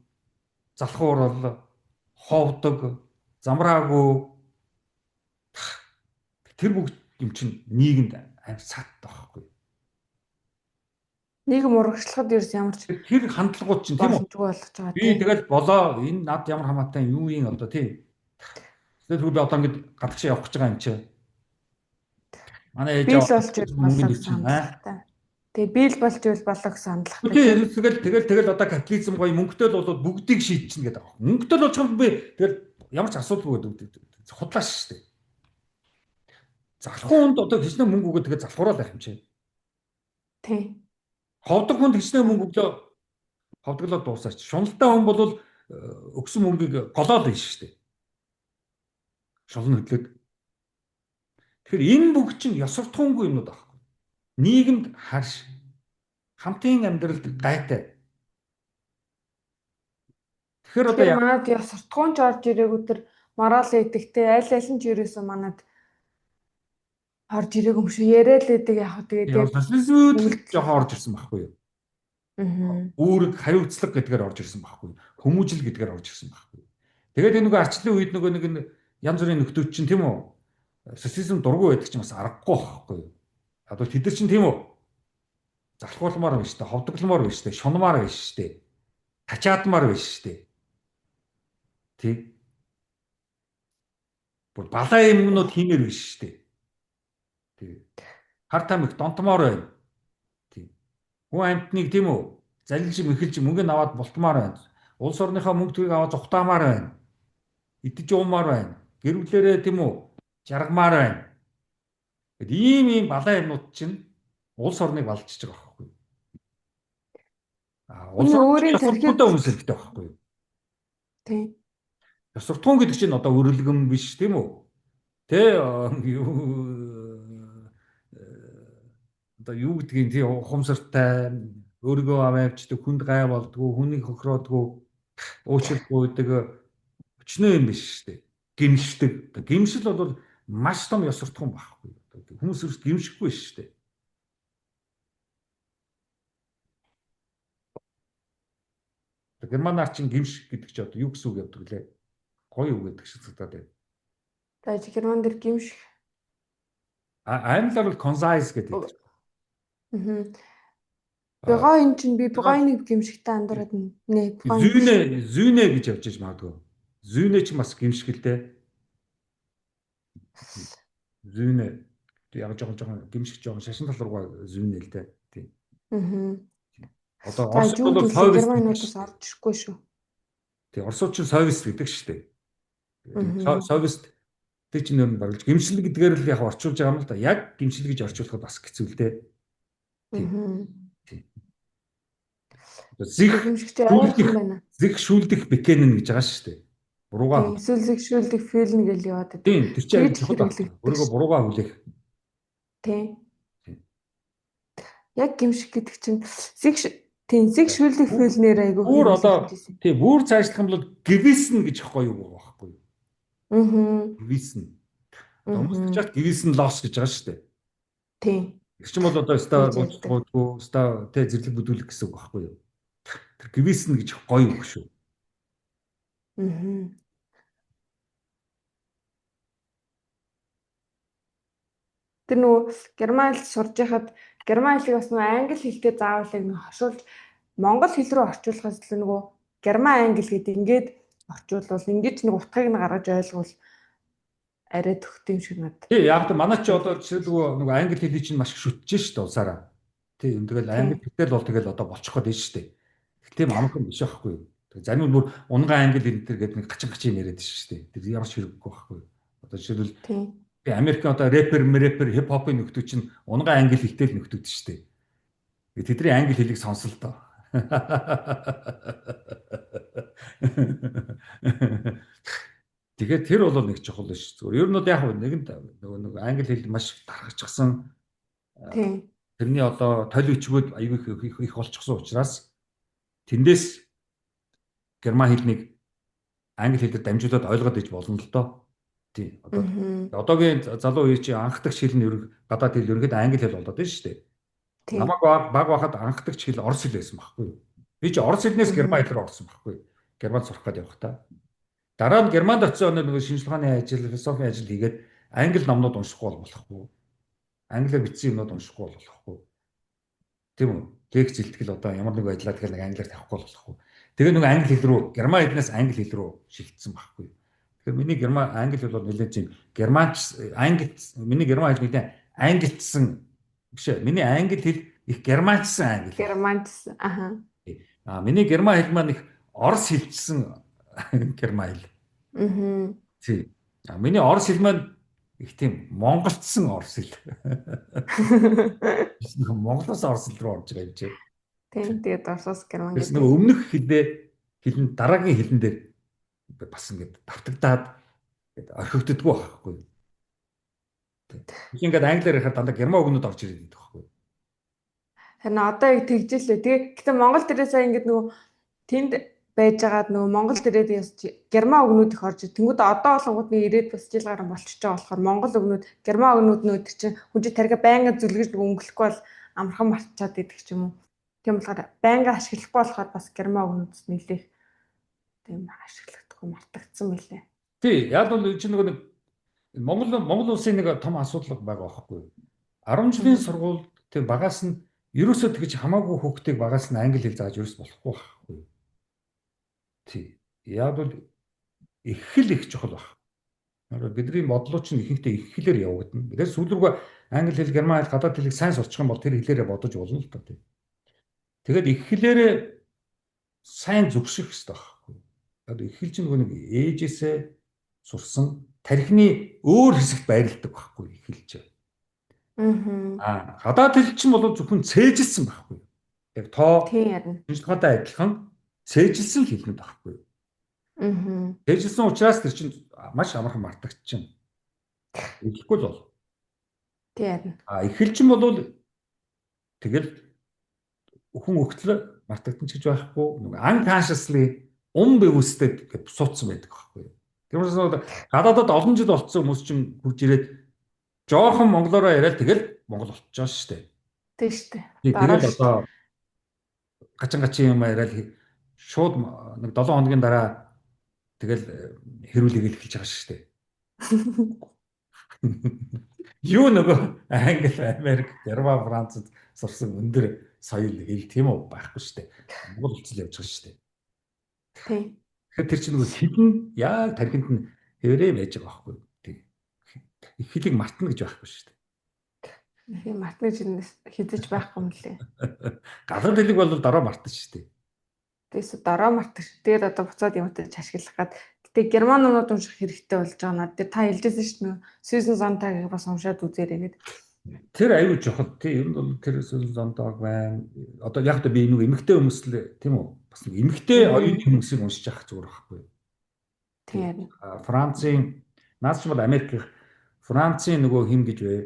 залхуурал, ховдог, замраагүй тэр бүгд юм чинь нийгэмд амар сат байхгүй юу? Нийгэм урагшлахад ерөөс ямар ч тэр хандлагууд чинь тийм үү болгож байгаа. Би тэгэл болоо энэ над ямар хамаатай юу юм одоо тийм. Тэгэл би одоо ингэж гадагшаа явах гэж байгаа юм чи. Манай ээж аваа тэгээ биел болж ивэл болоо гэсэн хандлагатай. Тэгэл одоо капитализм гоё мөнгөтэй л болоод бүгдийг шийдчихнэ гэдэг аах. Мөнгөтэй л очих юм би тэгэл ямар ч асуудалгүй худлааш шүү дээ. Залхуунд одоо хичнээн мөнгө өгöd тэгээ залхуурал байх юм чи. Тий. Ховдог хүнд хичнээн мөнгө өглөө ховдоглоо дуусаач. Шуналтай хүн бол өгсөн мөнгийг голоод байна шүү дээ. Шулн хөдлөөд. Тэгэхээр энэ бүх чинь ёс суртахуунгүй юмнууд аахгүй. Нийгэмд харш хамтын амьдралд гайтай. Тэгэхээр одоо манад ёс суртахуун ч орж ирээгүй тэр морал этиктэй аль нь ч ерөөсөө манад орж ирээгүй юм шүү. Яриад л идэг яг тэгээд социализмд жоохон орж ирсэн байхгүй юу? Үүрэг хариуцлага гэдгээр орж ирсэн байхгүй юу? Хүмүүжил гэдгээр орж ирсэн байхгүй юу? Тэгээд энэ нөгөө арчлын үед нөгөө нэг янз бүрийн нөхдүүд чинь тийм үү? Социализм дургүй байдаг чинь бас аргагүй байхгүй юу? Одоо тэд нар чинь тийм үү? Залхууламаар байна шүү дээ, ховдогламаар байна шүү дээ, шунмаар байна шүү дээ. Тачаадмаар байна шүү дээ. Тэг. Бүр балаа юмнууд хиймээр байна шүү дээ. Тэг. Хар тамиг донтмоор байна. Тэг. Хүн амьтныг тийм үү? Залилж мэхэлж мөнгө аваад бултмаар байна. Улс орныхоо мөнгө төрийг аваад зүхтаамаар байна. Идэж уумаар байна. Гэр бүлэрээ тийм үү? Жаргамаар байна. Гэт ийм балаа юмнууд чинь улс орныг балжиж байгаа байхгүй. Улс орчин ёс суртахуунтай хүмүүс хэрэгтэй байхгүй юу? Тийм. Ёс суртахуун гэдэг чинь одоо өрөлгөн биш тийм үү? Тэ одоо юу гэдгийг тий ухамсартай өөрийгөө аваавчдаг, хүнд гай болдгоо, хүнийг хохироодгоо, уучлалгүй гэдэг өчнөө юм биш шүү дээ. Гимшдэг. Гимшил бол маш том ёс суртахуун байхгүй. Хүмүүс ерөөс гимшихгүй шүү дээ. Герман арчин гимших гэдэг чи одоо юу гэсэн үг явдаг лээ? Гоё үг гэдэг шиг цагдаад байна. За герман дээр гимших. Англиар бол concise гэдэг. Бегоо эн чинь би бегооны гимшигтэй андараад нэ. Зүйнэ гэж явж иж магадгүй. Зүйнэ ч бас гимшгэлтэй. Зүйнэ яг жоохон гимших жоохон шашин тал руугаа зүйнэ л дээ. Тийм. Одоо Оросд бол совист германуудаас орж ирэхгүй шүү. Тийм, Оросууд ч совист гэдэг шүү дээ. Совист тэг чинь нэр нь багж гимшил гэдгээр л яг орчуулж байгаа юм л да. Яг гимшил гэж орчуулахад бас хэцүү л дээ. Зиг шүүлдэх бекенэн гэж байгаа шүү дээ. Буруугаа. Эсвэл зиг шүүлдэх филн гэж яваад байдаг. Тийм, тэр чинь чухал. Өөрийгөө буруугаа хүлээх. Тийм. Яг гимших гэдэг чинь зиг шүүлдэх филнээр айгүй. Бүр одоо тийм бүр цаашлах юм бол гвисн гэж гоё юу байгаа байхгүй юу? Гвисн. Хүмүүс ч яг гвисн лос гэж байгаа шүү дээ. Тийм. Тэр чинь бол одоо ста тэ зэрлэг бүдүүлэх гэсэн үг байхгүй юу? Тэр гвисн гэж гоё үг шүү. Тэр нөгөө герман хэл сурж байхад герман хэлийг бас нөгөө англи хэлтэй заавал нэг хошуулж монгол хэл рүү орчуулахаас илүү нөгөө герман англи гэдэг ингээд орчуулвал ингэж нэг утгыг нь гаргаж ойлгвол арай төгт юм шиг надад. Тий, яг л манай ч одоо жишээлбэл нөгөө англи хэлийг чинь маш их шүтэж шүү дээ улсаараа. Тий, тэгэл англи хэлтэй л бол тэгэл одоо болчих гээд байна шүү дээ. Тэгтээ амархан биш байхгүй юу? Зарим нь бүр унган англи хэл гэдэг нэг гачин яриад шүү дээ. Тэр ямар ч хэрэггүй байхгүй юу? Одоо жишээлбэл Америкийн одоо рэпер, хип хопын нөхдүүд чинь унган англи хэлтэй л нөхдүүд шүү дээ. Тэдний англи хэлийг сонсол доо. Тэгэхээр тэр бол нэг чухал шүү. Зүгээр ер нь бол яг нэгэнд нөгөө англи хэл маш тархажчихсан. Тэрний одоо толь өчгөөд аюул их болчихсон учраас тэндээс герман хэлнийг англи хэлээр дамжуулаад ойлгоод иж болно л доо. Тийм. Одоогийн залуу үе чи анхдагч хэл нь гадаад хэл ерөнхийдөө англи хэл болоод байна шүү дээ. Намайг баг байхад анхдагч хэл орос хэл байсан байхгүй юу? Би чи орос хэлнээс герман хэлээр орсон байхгүй юу? Германд сурах гээд явахдаа. Дараа нь германд очисон нөгөө шинжилгээний ажил, философийн ажил хийгээд англи номнууд уншихгүй болохгүй. Англиар бичсэн юмнууд уншихгүй болохгүй. Тийм үү? Лекц илтгэл одоо ямар нэг байдлаар тэгэхээр нэг англиар тавихгүй болохгүй. Тэгээ нөгөө англи хэл рүү, герман хэлнээс англи хэл рүү шилжсэн байхгүй юу? Тэгэхээр миний герман англи хэл бол нэлээд чинь миний герман хэл нэлээд англичсан биш ээ. Миний англи хэл их германчсан англи. Германчсан. Миний герман хэл маань их орос хэлчсэн герман хэл. Тий. Миний орос хэл маань их тийм монголчсан орос хэл. Монголоос орос хэл рүү орж байгаа юм чи. Тийм. Тэгээд орсоос герман гэдэг. Нэг өмнөх хэлэн дараагийн хэлэн дээр бас ингээд давтагдаад орхигддггүй байхгүй юу? Ингээд англиар ярихаар дандаа герман үгнүүд орж ирээд байдаг байхгүй юу? Харин одоо яг тэгжэлээ. Тэгээ гэхдээ Монгол дээрээ сая ингээд нөгөө тэнд байж байгаад нөгөө Монгол дээрээ герман үгнүүд их орж тэнгууд одоо болонгууд нэг ирээд бас жил гарan болчихж байгаа болохоор монгол үгнүүд герман үгнүүд нүүд чинь хүн чинь тарга байнга зүлгэж өнгөлөхгүй бол амархан мартчихад идэх ч юм уу. Тийм болохоор байнга ашиглахгүй болохоор бас герман үгнүүд нэлээх тийм ашиглахдаггүй мартагдсан байлээ. Тий, яг бол чи нөгөө нэг Монгол улсын нэг том асуудал байгаа байхгүй юу? 10 жилийн сургууль тийм багаас нь ерөөсөө тэгж хамаагүй хүүхдийг багаас нь англи хэл зааж ерөөс болохгүй байхгүй юу? Тий. Яг бол их хэл их чухал баг. Бидний бодлоо чинь ихэнхдээ их хэлээр явагдана. Тэгэхээр сүүл рүүгээ англи хэл, герман хэл, гадаад хэлийг сайн сурчих юм бол тэр хэлээрээ бодож болно л доо тий. Тэгэхээр их хэлээрээ сайн зөвшөөрөх хэрэгтэй байхгүй юу? Одоо их хэл чинь нэг ээжээсээ сурсан тархины өөр хэсэгт байрладаг байхгүй их хэл чинь. Гадаад хэл чинь бол зөвхөн цээжилсэн байхгүй юу? Яг тоо Тийм ярина. шинжилгээтэй адилхан цээжилсэн л хэлнэ байхгүй юу? Цээжилсэн учраас тэр чинь маш амархан мартагдчихна. Эхлэхгүй л бол. Тийм ярина. Эхэлчин бол тэгэл хүн өгтлөө мартагдсан ч гэж байхгүй. Нэг unconsciously бивүстэй гэж бусуудсан байдаг байхгүй юу? Тэрнээс бол гадаадад олон жил болцсон хүмүүс чинь хурж ирээд жоохон монголоор яриад тэгэл монгол болчихоо шүү дээ. Тийм шүү дээ. Тэгэл одоо гачин юм яриад шууд нэг 7 хоногийн дараа тэгэл хэрүүлэг эхэлж байгаа шүү дээ. Юу нөгөө Англи, Америк, Герман, Францад сурсан өндөр соёл хэл тийм үү байхгүй шүү дээ. Монгол улсэл явж байгаа шүү дээ. Тийм. Тэгэхээр тэр чинь нөгөө хідэн яг тархинд нь хэврээ байж байгаа байхгүй юу? Их хэлийг мартна гэж байхгүй шүү дээ. Тийм мартна гэж хизэж байхгүй юм лээ. Галан хэлийг бол дараа мартна шүү дээ. Тэгээс дараа мартах. Тэгээд одоо буцаад юмтай ашиглах гад. Гэтэ герман номнууд унших хэрэгтэй болж байгаа надад. Тэр та хэлжсэн шүү дээ. Susan Sontag-ыг бас уншаад үзээрэй гэдэг. Тэр аюул жохот тий ер нь бол тэр Susan Sontag байна. Одоо яг та би нэг эмэгтэй хүмүүс л тийм үү? Бас нэг эмэгтэй оюуны хүмүүсийг уншиж авах зүгээр байхгүй юу? Тийм. Францын наас ч бол Америк Францын нөгөө хим гэж вэ?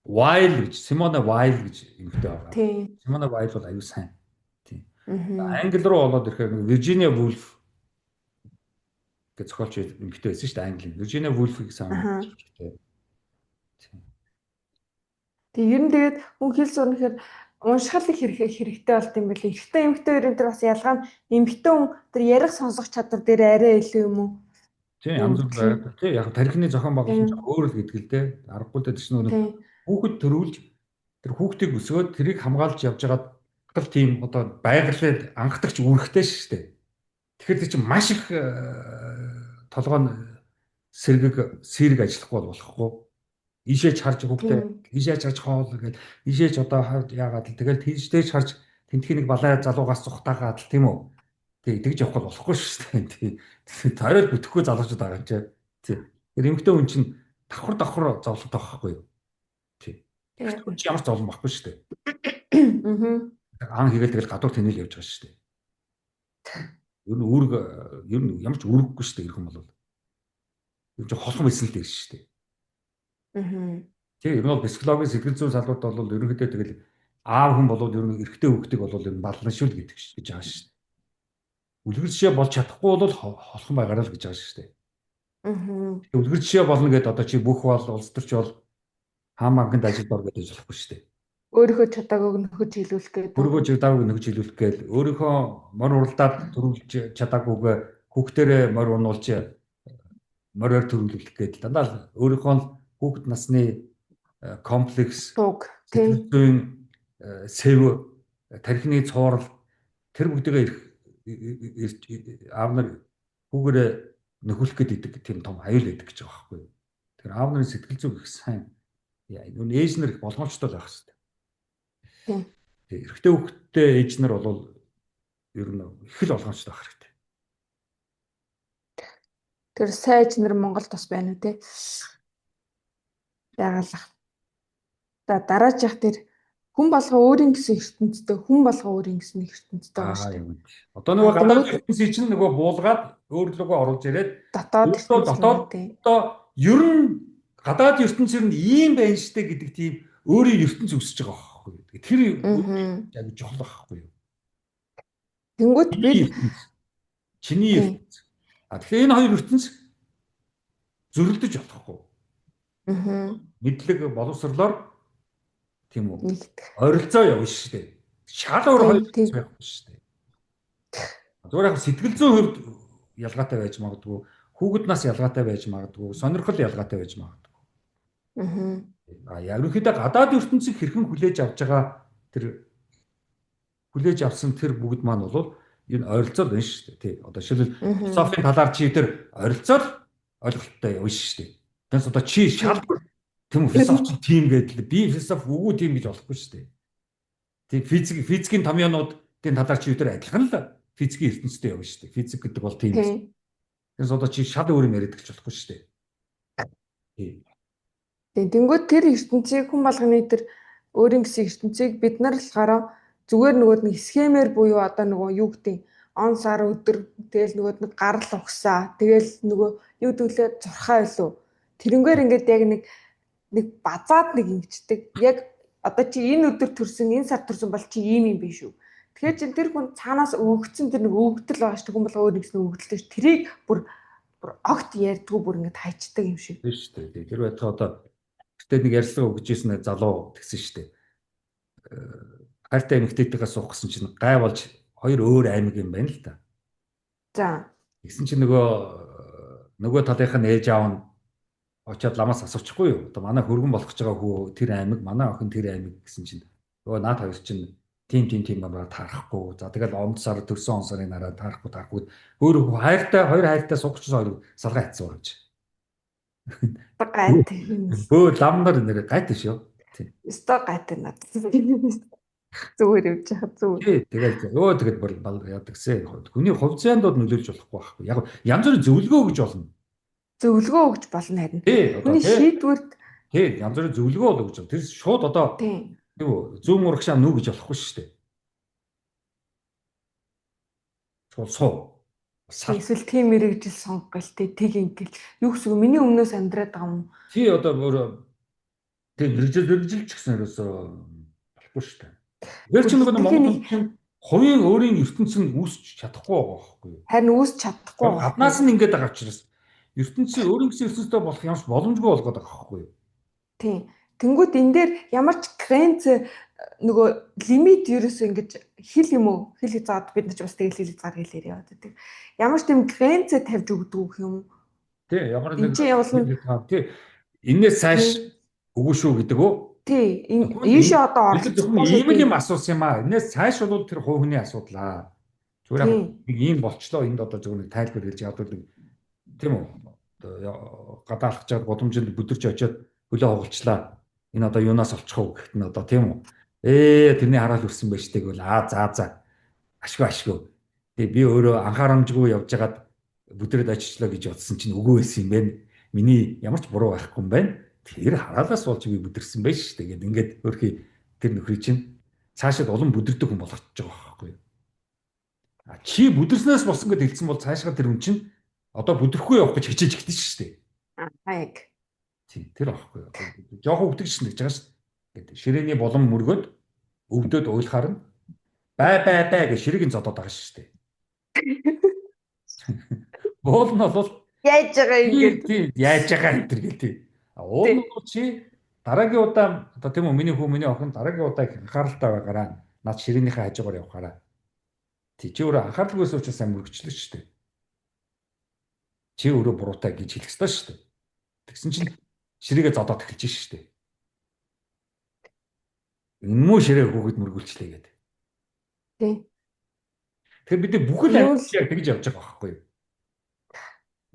Weil гэж Simone Weil гэж эмэгтэй байгаа. Simone Weil бол аюул сайн. Тийм. Англи руу болоод ирэхээр Virginia Woolf гэж зохиолч эмэгтэй байсан шүү дээ Англи. Virginia Woolf-ыг сайн тийм. Тэгээ ер нь тэгээд хүн хэл сурнахаар уншихал их хэрэгтэй болт юм байл. Эрэгтэй эмэгтэй хоёрын тэр бас ялгаа нь эмэгтэй хүн тэр ярих сонсох чадвар дээр арай илүү юм уу? Тийм янз бүр байдаг. Тийм яг тархины зохион байгуулалт нь өөр л гэдэг л дээ. Аргагүй л дээ чинь нөгөө хүүхэд төрүүлж тэр хүүхдийг өсгөөд тэрийг хамгаалж явж байгаад гал тийм одоо байгалыг анхдагч үүрэгтэй шүү дээ. Тэгэхээр тэр чинь маш их толгойн сэрэг ажиллахгүй болохгүй. Ишээж харж хүүхдээ ишээж харж хоол гэл ишээж одоо яагаад л тэгэл тийшдээж харж тентхийн нэг балай залуугаас цухтаагаад л тийм үү. Тэгж явах болохгүй шүү дээ. Тойрол бүтэхгүй залуучууд байгаа юм чи. Тэр эмэгтэй хүн чинь давхар зовлонтой байхгүй юу? Тий. Тэр чинь ямар ч зовлон байхгүй шүү дээ. Ан хийгээл тэгэл гадуур тэнэл явж байгаа шүү дээ. Ер нь ямар ч үүрэггүй шүү дээ ирэх юм бол. Ер нь холхон байсан л дээ шүү дээ. Тий, ер нь бол психологийн сэтгэл зүйн салбарт бол ерөнхийдөө тэгэл аав хүн болоод ер нь эрэгтэй хүүхдийг бол ер нь балланшуул гэдэг гэж байгаа шүү дээ. Үлгэр жишээ болж чадахгүй бол холхон байгаарай л гэж байгаа шүү дээ. Үлгэр жишээ болно гэдээ одоо чи бүх бол улс төрч бол хаан банкнд ажилд ор гэж ажиллахгүй шүү дээ. Өөрийнхөө чадаагүй нөхөж хилүүлэх гэдэг. Өөрийнхөө чадаагүй нөхөж хилүүлэх гээл өөрийнхөө морь уралдаад төрүүлж чадаагүйгээ хүүхдэрээ морь унуулж морьор төрүүлэх гээл дандаа өөрийнхөө хүүхэд насны комплекс сэтгэл зүйн сэв тархины цуурал тэр бүгдээ аав нар хүүгээрээ нөхөөлөх гэдэг тийм том аюул байдаг гэж байгаа байхгүй юу. Тэгэхээр аав нарын сэтгэл зүй их сайн. Нүн ээж нар их болгоомжтой байх хэрэгтэй. Тийм. Эрэгтэй хүүхдтэй ээж нар бол ер нь их л болгоомжтой байх хэрэгтэй. Тэр сайж нар Монголд бас байна уу те? Яагалах. За дараачих тэр хүн болгоо өөрийн гэсэн ертөнцтэй хүн болгоо өөрийн гэсэн ертөнцтэй байгаа шүү дээ. Одоо нөгөө гадаад ертөнцийн чинь нөгөө буулгаад өөрлөгөө оруулж ирээд дотоод одоо ер нь гадаад ертөнцийн ийм байна штэ гэдэг тийм өөрийн ертөнц өсөж байгаа байхгүй юу. Тэр яг жохол байхгүй юу. Тэнгүүт бид чиний ертөнц. Тэгэхээр энэ хоёр ертөнц зөрөлдөж болохгүй. Мэдлэг боловсрлоор тийм үү? Ойролцоо явна шүү дээ. Шал өөр хоёр байхгүй шүү дээ. Зүгээр яг сэтгэл зүйн хувьд ялгаатай байж магадгүй, хүүхэд нас ялгаатай байж магадгүй, сонирхол ялгаатай байж магадгүй. Ерөнхийдөө гадаад ертөнцийг хэрхэн хүлээж авч байгаа тэр хүлээж авсан тэр бүгд маань бол энэ ойролцоо байна шүү дээ. Тий. Одоо жишээлбэл философийн талаар чи тэр ойролцоо ойлголттой явна шүү дээ. Тэгээс одоо чи шал тийм философч тийм гэдэг би философи үгүй тийм гэж болохгүй шүү дээ. Тийм физикийн томьёонуудын талаар чи өдөр адилхан л физикийн ертөнцтэй явна шүү дээ. Физик гэдэг бол тийм. Тэгээс одоо чи шал өөр юм яриад гэж болохгүй шүү дээ. Тийм. Тэнгүүд тэр ертөнцийг хүн болгоны тэр өөрийн гэсэн ертөнцийг бид нар болохоор зүгээр нөгөө нэг схемээр буюу одоо нөгөө юу гэдэг он сар өдөр тэгэл нөгөө нэг гарал угсаа тэгэл нөгөө юу гэвэл зурхаа илүү тэрнгээр ингээд яг нэг базаад нэг ингэждэг яг одоо чи энэ өдөр төрсөн энэ сар төрсөн бол чи ийм юм биш үү. Тэгэхээр чин тэр хүн цаанаас өгөгдсөн тэр нэг өгөгдөл байгаа шүү. Хүн бол өөр нэгсэн өгөгдөлтэй ш. Тэрийг бүр огт ярьдгүй бүр ингээд хайчдаг юм шиг. Тийм шүү дээ. Тэр байтугай одоо гэтээ нэг ярьслага өгч ийсэн залуу тэгсэн шүү дээ. Хайртай эмэгтэйтэйгээ суух гэсэн чинь гай болж хоёр өөр аймаг юм байна л та. За. Тэгсэн чинь нөгөө талынх нь ээж аав нь очиад ламаас асуучихгүй юу? Одоо манай хөргөн болох гэж байгаа хүү тэр аймаг, манай охин тэр аймаг гэсэн чинь нөгөө наад хоёр чинь тийм амраа таарахгүй. За тэгэл онд сар төрсөн он сарын нараа таарахгүй. Өөр хайртай хоёр хайртай суугчсан хоёр салгаа хийцэн байгаа юм. Гайт. Бөө ламнаар нэр гайт шүү. Тийм. Өстой гайт над. Зүгээр явж хаа зүгээр. Тэгээд бол ядагсэ. Хүний хувьцаандууд нөлөөлж болохгүй байхгүй. Яг янз бүрийн зөвлөгөө өгж болно. Зөвлөгөө өгж болно харин. Хүний шийдвэрт янз бүрийн зөвлөгөө өгж болно. Тэр шууд одоо юу зүүн урагшаа нүү гэж болохгүй шүү дээ. Шууд суу. Эсвэл тийм мэрэгжил сонгох гэлтэй тэг ингээл юу гэсэн үг миний өмнөөс амьдраад байгаа юм. Тий одоо бүр тэг мэрэгжил ч гэсэн ерөөсөө болохгүй шүү дээ. Тэр чинь нөгөө Монгол хувийн өөрийн ертөнцийн үүсч чадахгүй байгаа байхгүй юу? Харин үүсч чадахгүй. Гаднаас нь ингээд байгаа учраас ертөнцийн өөрийн гэсэн ертөнцтэй болох юмш боломжгүй болгоод байгаа байхгүй юу? Тийм. Тэнгүүд энэ дээр ямар ч кренц нөгөө лимит ерөөсөө ингэж хил юм уу? Хил заад бид нар ч бас тэгэл хил заад хэлээр яваад байдаг. Ямар ч тийм кренц тавьж өгдөг юм. Тий, ямар нэг тий. Инээс цааш үгүй шүү гэдэг үү? Тий. Ийшээ одоо орлох ийм юм асуусан юм аа. Инээс цааш бол тэр хувь хүний асуудал. Зүгээр нэг ийм болчлоо энд одоо зөвхөн тайлбар хэлж ядуулдаг. Тийм үү? Гадаалах чад годомжинд бүдэрч очиод хөлөө хугалчлаа. Энэ одоо юунаас олчих вэ гэхэд нь одоо тийм үү? Тэрний хараал өрсөн байж тийг бол за. Ашгүй. Тэгээ би өөрөө анхаарамжгүй явж хагаад бүдрээд очичлаа гэж бодсон чинь үгүй байсан юм байна. Миний ямар ч буруу байхгүй юм байна. Тэр хараалаас болж би бүдэрсэн байж шүү дээ. Ингээд өөрхий тэр нөхрий чинь цаашаад улам бүдэрдэг хүн болгочихж байгаа байхгүй юу? Чи бүдэрснээс болсон гэдээ хэлсэн бол цаашгаа тэр хүн чинь одоо бүдрэхгүй явах гэж хичээж ихтэй шүү дээ. Яг. Тийм тэр байхгүй юу? Жохон өвдөж шин гэж байгаа шүү дээ. Ширээний булан мөргөд өвдөд уйлахаар нь бай гэж ширээгийн зодоод байгаа шүү дээ. Боол нь бол яаж байгаа юм гээд. Тийм яаж байгаа энэ төр гээл тийм. Уул нь чи дараагийн удаа одоо тийм үү миний хүү миний охин дараагийн удаа анхааралтай байгаараа над ширээнийхээ хажуугаар явахаараа. Тий чи өөрөө анхааралгүй байсан учраас сайн мөргөчлөө шүү дээ. Чи өөрөө буруутай гэж хэлэх ёстой шүү дээ. Тэгсэн чинь ширээгээ зодоод эхэлж шүү дээ. Муу ширээ хүүхэд мөргүүлчлээ гэдэг. Тий. Тэгэхээр бид бүхэл амьд яг тэгж явж байгаа байхгүй юу?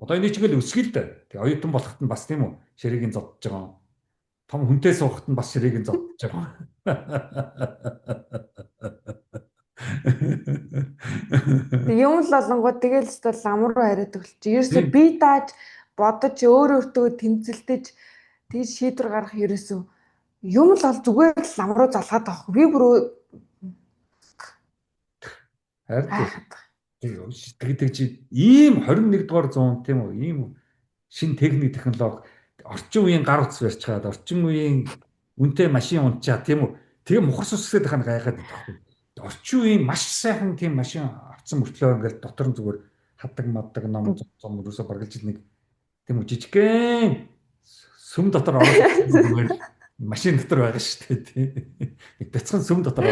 Одоо энэ чигээр өсгөл дээ. Тэгээ оюутан болоход нь бас тийм үү? Ширээгийн зодж байгаа. Том хүнтэй суухад нь бас ширээгийн зодж байгаа. Юм л олонгоо тэгэл өстө лам руу хараад өглөж. Ерөөсөө би дааж бодож өөртөө тэмцэлдэж тэгж шийдвэр гаргах ерөөсөө юм л ол зүгээр л лам руу залгаад авах. Би бүр тэгээд чи ийм 21 дугаар зуун тийм үү? Ийм шин техник технологи орчин үеийн гар утас барьж чаад орчин үеийн үнэтэй машин унтчаа тийм үү? Тэгээ мухар сүсгээд хана гайхаад байдаг. Орчин үеийн маш сайхан тийм машин авсан мөртлөө ингээл дотор нь зүгээр хаддаг маддаг ном зам өрөөсө баргалж нэг тийм үү жижигхэн сүм дотор ороод машин дотор байгаа шүү дээ тийм. Нэг бяцхан сүм дотор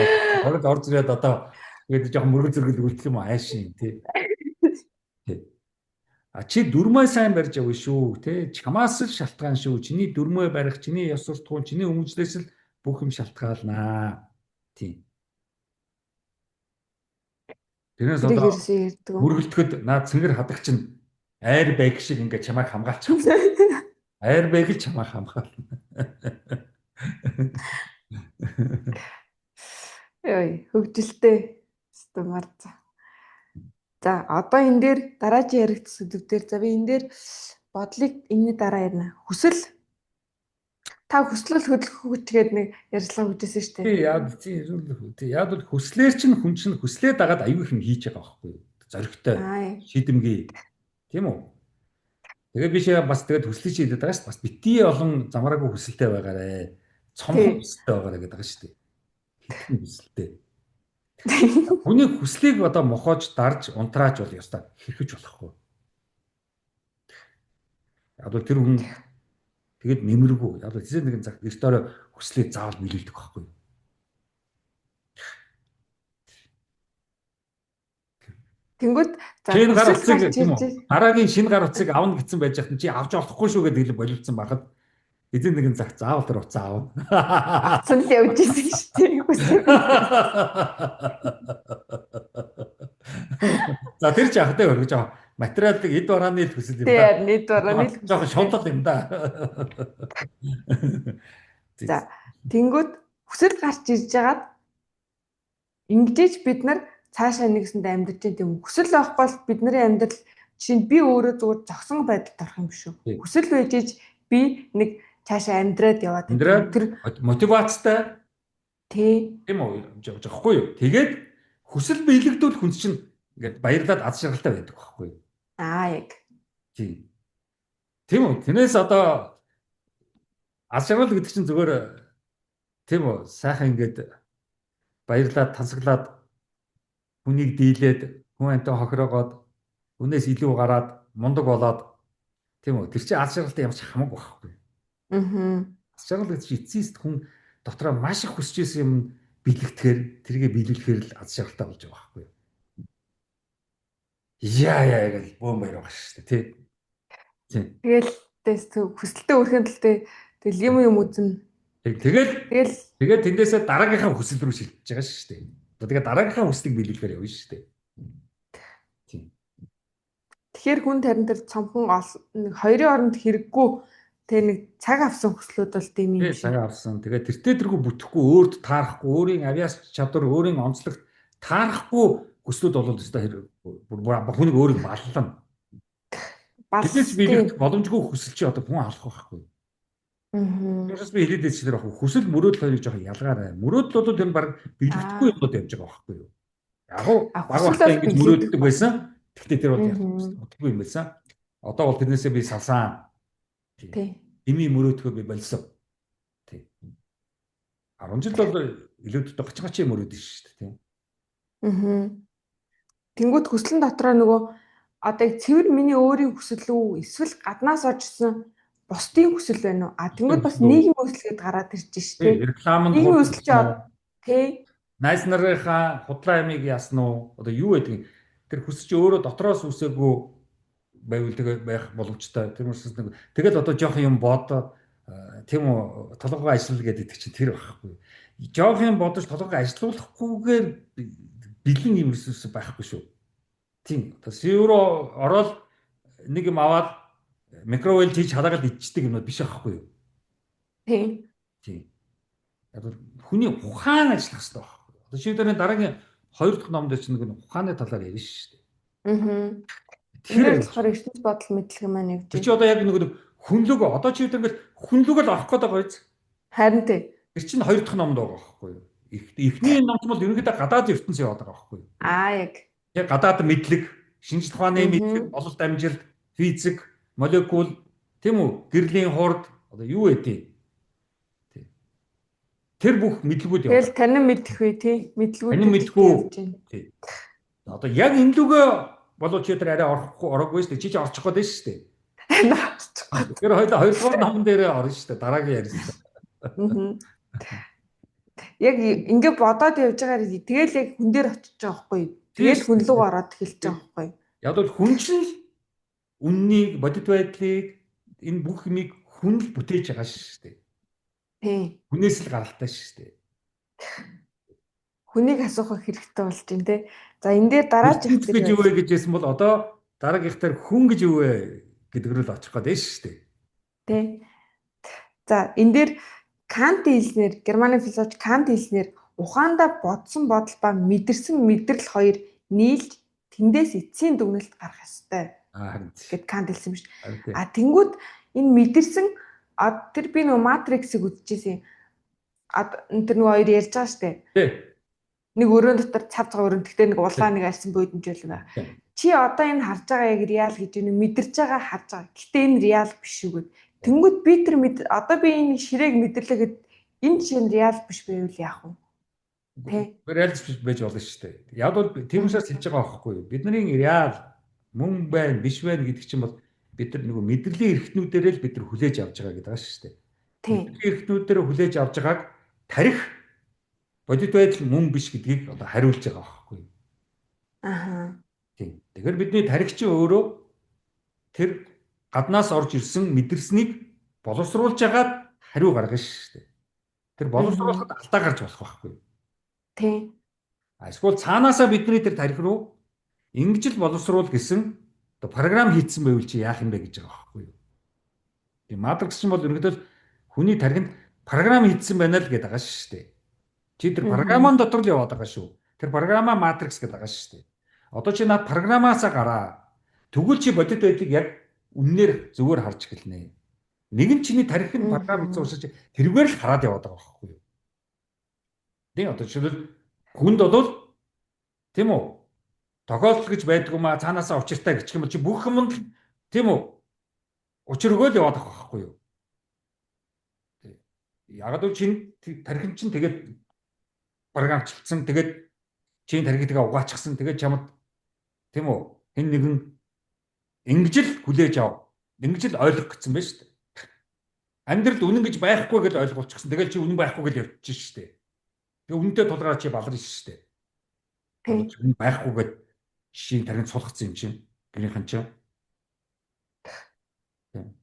ороод орж ирээд одоо тэгээд жоохон мөргөл зөргөл үлдэх юм аашийн тий. Чи дүрмээ сайн барьж явна шүү тий. Чамаас л шалтгаан шүү. Чиний дүрмээ барих, чиний ёс суртахуун, чиний өмчлөөс л бүх юм шалтгаалнаа. Тий. Тэрнээс одоо мөргөлдөхөд наад цэнгэр хадаг чинь айр байг шиг ингээ чамайг хамгаалчих. Айр байг л чамайг хамгаална. Хөгжилтэй марцаа. За одоо энэ дээр дараагийн яригдсан сэдв дээр за би энэ дээр бодлыг энэний дараа ярина. Хүсэл та хүслэл хөдөлгөх гэдэг нэг ярьцлага үжсэн шүү дээ. Яг бол хүслээр чинь хүн чинь хүслээ дагаад аюу их юм хийж байгаа байхгүй юу? Зоригтой, шийдэмгий. Тийм үү? Тэгээд биш бас тэгээд хүслийг шийдэд байгаа шүү дээ. Бас битгий олон замраагүй хүсэлтэй байгаарэ. Цомхон хүсэлтэй байгаарэ гэдэг байгаа шүү дээ. Хитгэн хүсэлтэй. Хүний хүслийг одоо мохоож, дарж, унтрааж бол ёстой хэрхэж болохгүй. Яг бол тэр хүн тэгээд нэмэргүй. Яг л зэн нэгэн цаг эртөө хүслийг заавал биелүүлдэг байхгүй юу? Тэнгүүд шинэ гар утсыг тийм үү? Дараагийн шинэ гар утсыг авна гэсэн байж хат чи авч болохгүй шүү гэдэг хэлээ боловцсон байхад эзэн нэгэн цаг заавал тэр утсаа аав. Авсан л явж ирсэн шүү дээ. За тэр ч яах вэ гэж аа материалыг эд барааны л хүсэл юм да. Тийм, эд барааны л жоохон шунтал юм да. За тэнгүүд хүсэл гарч ирж байгаад ингэж бид нар цаашаа нэгсэнд амьдарч тийм хүсэл байхгүй бол бидний амьдрал чинь би өөрөө зүгээр зогсон байдалд орох юм биш үү? Хүсэл байж иж би нэг цаашаа амьдраад яваад тэр мотивацтай тийм үү жоохгүй юу? Тэгээд хүсэл биелэгдвэл хүн чинь ингээд баярлаад аз жаргалтай байдаг байхгүй юу? Яг. Тийм үү? Тэрнээс одоо аз жаргал гэдэг чинь зүгээр тийм үү? Сайхан ингээд баярлаад тансаглаад хүнийг дийлээд хүн амтан хохироогоод хүнээс илүү гараад мундаг болоод тийм үү? Тэр чинь аз жаргалтай ямарч хамаагүй байхгүй. Аз жаргал гэж эцсийст хүн дотроо маш их хүсэж исэн юм биелэгдэхээр тэргээ биелүүлэхээр л аз жаргалтай болж байгаа байхгүй. Яа гэж бөөм баяр байгаа шүү дээ тий. Тэгэл хүсэлтэд өрхөнд л тэгэл юм үзэн. Тэгээд тэндээсээ дараагийнхаа хүсэл рүү шилжиж байгаа шүү дээ. Тэгээд дараагийнхаа хүслийг биелүүлэхээр явна шүү дээ. Тэгэхээр хүн тарин тэр цомхон нэг хоёрын оронд хэрэггүй тэр нэг цаг авсан хүслүүд бол тийм юм шиг. Цаг авсан. Тэгээд тэртээ тэргүй бүтэхгүй өөрт таарахгүй, өөрийн авьяас чадвар, өөрийн онцлогт таарахгүй хүслүүд бол өстой хүнийг өөрийг баллана. Тэдээс биелэх боломжгүй хүсэл чи одоо хүн алах байхгүй. Тэрс би хэлээд хэлсэн дээр хүсэл мөрөөдөл хоёрыг жоохон ялгаарай. Мөрөөдөл бол тэр баг биелэгдэхгүй юмнууд явж байгаа байхгүй юу? Яг баг багтаа ингэж мөрөөддөг байсан. Гэхдээ тэр бол утгагүй юм байсан. Одоо бол тэрнээсээ би салсан. Эми мөрөөдөхөө би болсон. 10 жил бол илүүдэд гачгачи мөрөөдөн шүү дээ, тийм. Тэнгүүд хүслэн дотроо нөгөө одоо цэвэр миний өөрийн хүсэл үү эсвэл гаднаас оржсэн бусдын хүсэл байна уу? Тэнгүүд бас нийгмийн хүсэл гээд гараад ирж шүү дээ. Рекламанд нийгмийн хүсэл чи тий. Найз нарынхаа худлаа ямиг яасан уу? Одоо юу гэдэг тэр хүсэл чи өөрөө дотроос үсээгүй байвал байх боломжтой. Тэрнээс нэг тэгэл одоо жоох юм бод тийм үү толгойгоо ажиллал гэдэг чинь тэр байхгүй. Жоох юм бодож толгойгоо ажиллуулахгүйгээр бэлэн юм ресурс байхгүй шүү. Тийм. Одоо евро ороод нэг юм аваад микровэлж хийж халаагаад идчихдэг юм биш байхгүй юу? Тийм. Яг хүний ухаан ажиллах хэрэгтэй байхгүй. Одоо шийдвэрийн дараагийн 2 дахь номд чинь нэг ухааны талаар ярьж шүү дээ. Тэгэхээр болохоор ертөнц бодол мэдлэг юм аа нэгж. Чи одоо яг нэг хүнлэг одоо чи ингээд хүнлэг л орох гээд байгаа биз? Харин тий. Тэр чинь 2 дахь номд байгаа байхгүй юу? Эхний номч бол ерөнхийдөө гадаад ертөнц яваад байгаа байхгүй юу? Яг. Яг гадаад мэдлэг, шинжлэх ухааны мэдлэг, ололт амжилт, физик, молекул, тийм үү? Гэрлийн хурд одоо юу вэ? Тэр бүх мэдлгүүд яваа. Тэгэл танин мэдэх вэ тий? Мэдлгүүд. Танин мэдгүй. Тий. Одоо яг энэ лүгөө болоо чи тэр арай ороогүй шүү дээ. Чи орчих гээд шүү дээ. Тэр хоёрдугаар номон дээр орно шүү дээ. Дараагийн ярьсан. Яг ингэ бодоод явж байгаагаар тэгэл яг хүн дээр очиж байгаа байхгүй юу? Тэгэл хүн луг ороод эхэлж байгаа байхгүй юу? Яг бол хүн чинь үннийг, бодит байдлыг энэ бүх юмыг хүн л бүтээж байгаа шүү дээ. Тий. Хүнээс л гаралтай шүү дээ. Хүнийг асуух хэрэгтэй болж байна те. За энэ дээр дараач их гэж юу вэ гэж хэлсэн бол одоо дараагийнхтар хүн гэж юу вэ гэдэг рүү л очих гээд байна шүү дээ. Тий. За энэ дээр Кант хэлснээр Германы философч Кант хэлснээр ухаандаа бодсон бодол ба мэдэрсэн мэдрэл хоёр нийлж тэндээс эцсийн дүгнэлт гарах ёстой. Харин гэд Кант хэлсэн биз. Тэнгүүд энэ мэдэрсэн тэр би нөгөө Matrix-ыг үзчихсэн. Тэр нөгөө хоёр ярьж байгаа шүү дээ. Тий. Нэг өрөөнд дотор цав цагаан өрөөнд гэхдээ нэг улаан нэг арьсан буудлын байна. Чи одоо энэ харж байгаа яг реал гэж энэ мэдэрч байгаа харж байгаа. Гэхдээ энэ реал биш үгүй. Тэнгүүд би тэр одоо би энэ ширээг мэдэрлэхэд энэ чинь реал биш байвал яах вэ? Тэ. Реал биш байж болно шүү дээ. Яг бол тийм учраас хэлж байгаа байхгүй юу? Бидний реал мөн байна, биш байна гэдэг чинь бол бид нар нөгөө мэдрэлийн эрхтнүүдээр л бид нар хүлээж авч байгаа гэдэг байгаа шүү дээ. Мэдрэлийн эрхтнүүдээр хүлээж авж байгааг тарих бодит байдал мөн биш гэдгийг одоо хариулж байгаа байхгүй юу? Ахаа. Тийм. Тэгэхээр бидний тарихч өөрөө тэр гаднаас орж ирсэн мэдэрснийг боловсруулж агаад хариу гаргана шүү дээ. Тэр боловсруулахад алдаа гарч болох байхгүй юу? Тийм. Эсвэл цаанаасаа бидний тэр тарих руу ингэж л боловсруул гэсэн одоо програм хийцэн байвал чи яах юм бэ гэж байгаа байхгүй юу? Тийм Matrix чинь бол ерөнхийдөө хүний тархинд програм хийцэн байна л гэдэг байгаа шүү дээ. Чи тэр програмын дотор л яваад байгаа шүү. Тэр програмаа Matrix гэдэг байгаа шүү дээ. Одоо чи наад програмаасаа гараа. Тэгвэл чи бодит байдлыг яг үннээр зөвөр харж эхэлнэ. Нэгэн чиний тархинд програм хийсэн учраас тэргээр л хараад яваад байгаа байхгүй юу? Тийм одоо жишээлбэл хүнд бол тийм үү? Тохиолдол гэж байдгүй маа цаанаасаа учиртай гэх юм бол чи бүх юмд тийм үү? Учир өгөөл яваад байгаа байхгүй юу? Яг л чинь тархин чинь тэгээд програмчлагдсан тэгээд чинь тархитгээ угаачихсан тэгээд чамд тийм үү? Хэн нэгэн ингэж л хүлээж ав. Ингэж л ойлгох гэсэн байна шүү дээ. Амьдралд үнэн гэж байхгүй гэж ойлгуулчихсан. Тэгэл чи үнэн байхгүй гэж явчих шүү дээ. Тэгээ үнэнтэй тулгараа чи баларна шүү дээ. Үнэн байхгүй гэж жишээ тархинд сулгацсан юм чинь. Гэрийнхэн чинь.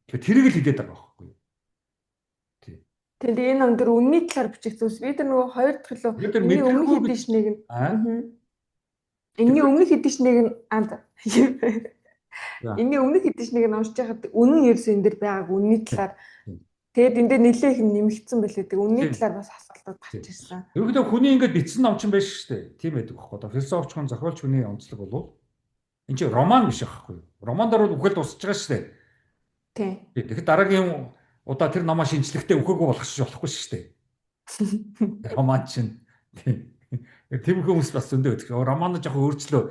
Тэгээ тэрийг л хилээд байгаа байхгүй юу? Тэгээд энэ нам дээр үнний талаар бичигдсэн. Би тэр нөгөө хоёр дахь лөө энэний өмнөх эдишнийг нь энэний өмнөх эдишнийг нь энэний өмнөх эдишнийг нь уншиж байхад үнэн ерөөс энэ дэр байгааг үнний талаар тэгээд энэ дээр нэлээ их нэмэгдсэн байлээ. Тэг үнний талаар бас асуултууд гарч ирсэн. Ерөнхийдөө хүний ингээд бичсэн ном ч юм байна шүү дээ. Тийм байдаг байхгүй юу? Философч хүн зохиолч хүний онцлог болов энэ чинь роман биш байхгүй юу? Романдар бол үхэл дуусч байгаа шүү дээ. Тийм. Тэгэхээр дараагийн удаа тэр номоо шинжлэхдээ өгөөгүй болохгүй шүү дээ. Роман чинь тийм хүмүүс бас зөндөө өгдөг. Роман жоохон өөрчлөө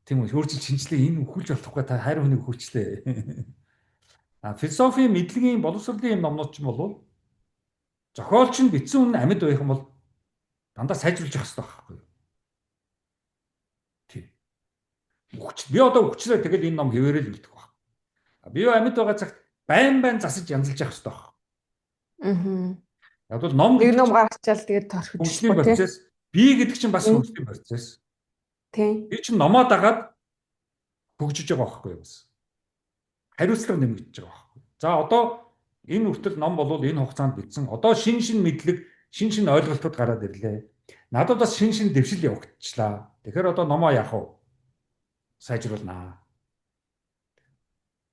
тийм үү өөрчилж шинжлээ энэ өгүүлж болохгүй та хайр хүнийг өгүүлчлээ. Философийн мэдлэгийн боловсролын юм номнууд ч юм бол зохиолч нь бичсэн үнэн амьд байх юм бол дандаа сайжруулж явах хэрэгтэй байхгүй юу? Тийм. Би одоо өгчлээ тэгэл энэ ном хэвээрэл үлдэх баг. Би амьд байгаа цагт байн засаж янзалж явах хэрэгтэй баг. Яг бол ном нэг ном гаргачаал тэгээд торхиж процесс. Би гэдэг чинь бас хөгжлийн процесс. Тийм. Би чинь номоо дагаад хөгжиж байгаа байхгүй юу бас. Хариуцлага нэмэгдэж байгаа байхгүй. За одоо энэ хүртэл ном болвол энэ хугацаанд бичсэн. Одоо шин мэдлэг, шин ойлголтууд гараад ирлээ. Надад бас шин дэвшил явагдчихлаа. Тэгэхээр одоо номоо яах вэ? Сайжруулнаа.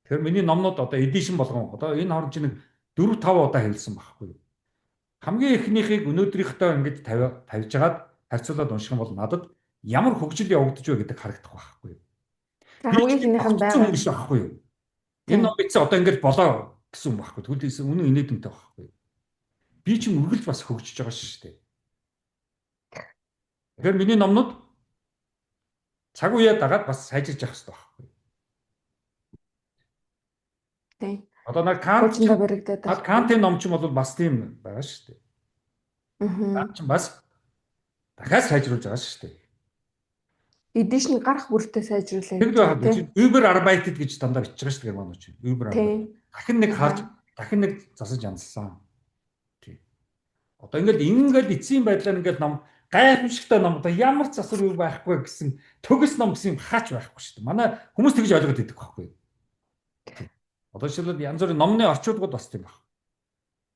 Тэгэхээр миний номнууд одоо эдишн болгон одоо энэ хооронд чинь 4-5 удаа хэлсэн байхгүй юу? Хамгийн эхнийхийг өнөөдрийнхөө ингэж тавьж агаад харьцуулаад унших юм бол надад ямар хөгжил явагдаж вэ гэдэг харагдах байхгүй юу? Хамгийн эхнийх нь байгаа биш байхгүй юу? Энэ ном бичсэн одоо ингэж болоо гэсэн юм байхгүй. Тэгвэл үнэн инээдэмтэй байхгүй юу? Би ч үргэлж бас хөгжиж байгаа шүү дээ. Тэгэхээр миний номнууд цаг үеэ дагаад бас сайжирч явах хэрэгтэй байхгүй юу? Тийм. Одоо нэг Кантын ном ч бол бас тийм байгаа шүү дээ. Кант ч бас дахиад сайжруулж байгаа шүү дээ. Эдишн гарах бүртээ сайжруулах. Тийм. Überarbeitet гэж дандаа бичиж байгаа шүү дээ германч. Überarbeitet. Дахин нэг харж, дахин нэг засаж янзлсан. Тийм. Одоо ингээд эцсийн байдлаар ингээд ном гайхамшигтай ном одоо ямар ч засвар юу байхгүй гэсэн төгс ном гэсэн юм хаач байхгүй шүү дээ. Манай хүмүүс тэгж ойлгоод байдаг байхгүй юу? Одоо жишээлбэл янз бүрийн номны орчуулгууд бас тийм байна.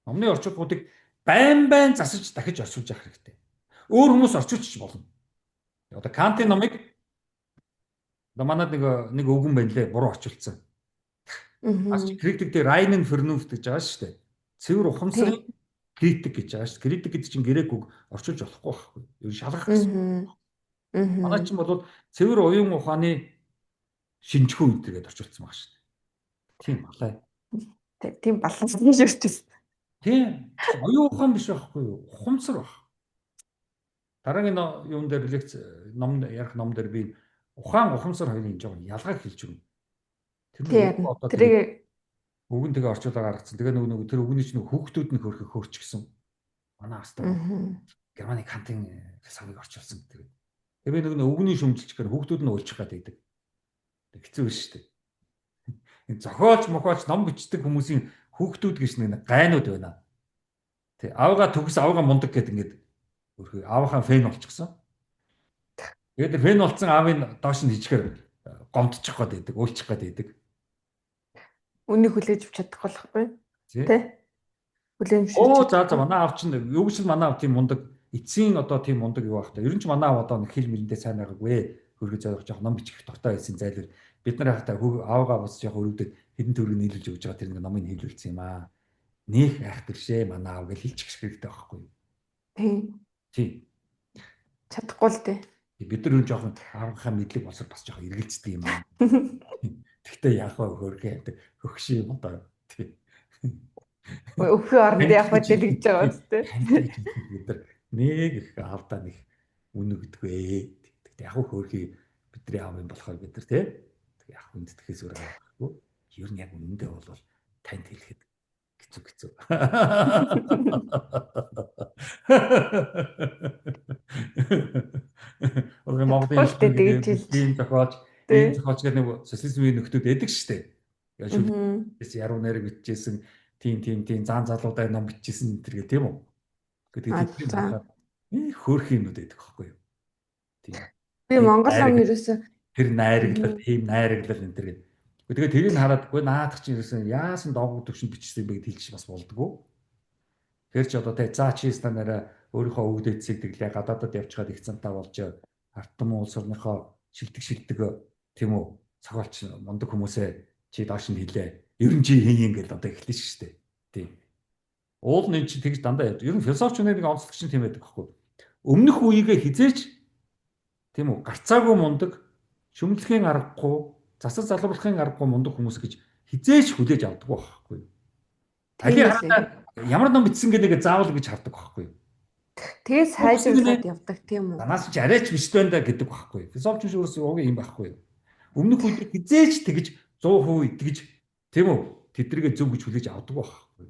Номны орчуулгуудыг байн засаж дахиж орчуулж явах хэрэгтэй. Өөр хүмүүс орчуулчих болно. Одоо Кантын номыг одоо манад нэг өгөн байна лээ буруу орчуулсан. Аз критик дээр Reinen Vernunft гэж байгаа шүү дээ. Цэвэр ухамсарын критик гэж байгаа шүү. Критик гэдэг чинь грек үг орчуулж болохгүй байхгүй. Юу шалгах гэсэн. Манай чинь бол цэвэр уян ухааны шинжхүү үдгээд орчуулсан байгаа шүү дээ. Тийм балай. Тийм баланс хийж өрчсөн. Тийм. Оюун ухаан биш байхгүй юу? Ухамсар баг. Дараагийн юун дээр лекц ном ярих ном дээр би ухаан ухамсар хоёрын жоохон ялгааг хэлж өгнө. Тэр нь Тийм. одоо Тэрийг үгэн тэгээ орчуулга гаргацсан. Тэгээ нөгөө тэр үгний чинь хүүхдүүд нь хөрөх хөрч гисэн. Манай хастаа Германы Кантын философиг орчуулсан гэдэг. Тэгээ би нөгөө үгний шүмжилч гэхээр хүүхдүүд нь уйлчих гад байдаг. Хэцүү биш шүү дээ. Энэ зохиолч мохоолч ном бичдэг хүмүүсийн хүүхдүүд гэж нэг гайнууд байна. Тэг аавга төгс аавга мундаг гэдэг ингээд өөрхөө аавынхаа фэн болчихсон. Тэгээд фэн болцсон аавын доош нь хичгээр гомдчих гад байдаг, уйлчих гад байдаг. үнийг хүлээж авч чадах болохгүй. Тэ? Хүлээмж. За манай аав чинь юу гэж манай аав тийм мундаг эцсийн одоо тийм мундаг юу байх та. Ер нь ч манай аав одоо нэг хэл мэрэндээ сайн байгаагүй. Хөргөж зоох жоох ном бичих дуртай байсан зайлэр бид нар хахта аавгаа бас жоох өрөвдөд хэдэн төгрөг нийлүүлж өгж байгаа тэр нэг номыг нийлүүлсэн юм аа. Нэх айхтаршээ манай аав гэж хэлчих хэрэгтэй байхгүй юу? Тийм. Чадахгүй л дээ. Бид нар юу жоохон аавынхаа мэдлэг болсоор бас жоохон эргэлздэг юм аа. Тэгтээ яах вэ хөргөө хөгший юм одоо. Тийм. Өвхөө оронд явах гэдэг гэж байгаа үстэй. Бид нар нэг их аавдаа нэг үнэгдгүй. Тэгтээ яг хөөрхий бидний аав юм болохоор бид нар тийм яг үндэтгэхээс өөр авахгүй. Ер нь яг үнэндээ бол танд хэлэхэд хэцүү. Орой Монголын зохиолч гэдэг нэг социализмын нөхдүүд эдэг штэ. Яг шүлээс яруу найраг бичижсэн тийм заан залуудаа ном бичижсэн энэ тийм үү. Тэгээд хөөрхий юмуд эдэг байхгүй юу. Тийм. Би Монгол ном ерөөсөө тэр найраглал тийм найраглал энэ төр гэдэг. Тэгээд тэрийг хараад үгүй наадах чинь ерөөсөө яасан доогуур төвшөнд бичсэн бэ гэдээ хэлчих бас болдгоо. Тэр ч одоо тэ за чи стандараа өөрийнхөө өвгдөөцийг тэглээ гадаадад явчихад их цантаа болж артам улс орныхоо шилдэг тийм үү цогоолч мундаг хүмүүсээ чи доош нь хэлээ. Ер нь чи хийн ингээл одоо эхлэж штэ. Тийм. Уул нь чи тэгж дандаа яд. Ер нь философч нэг онцлогч нь тийм байдаг байхгүй. Өмнөх үеигээ хизээч тийм үү гарцаагүй мундаг шүмжлэхийн аргагүй засал залруулахын аргагүй мундаг хүмүүс гэж хизээч хүлээж авдаг байхгүй. Ямар ном бичсэн гэдэг заавал гэж хардаг байхгүй. Тэгээ сайжруулаад явдаг тийм үү. Танаас ч арайч биш байна гэдэг байхгүй. Философч өөрөөсөө уг юм байхгүй. Өмнөх үед хизээч тэгж 100% итгэж тийм үү тэдрийгээ зөв гэж хүлээж авдаг байхгүй.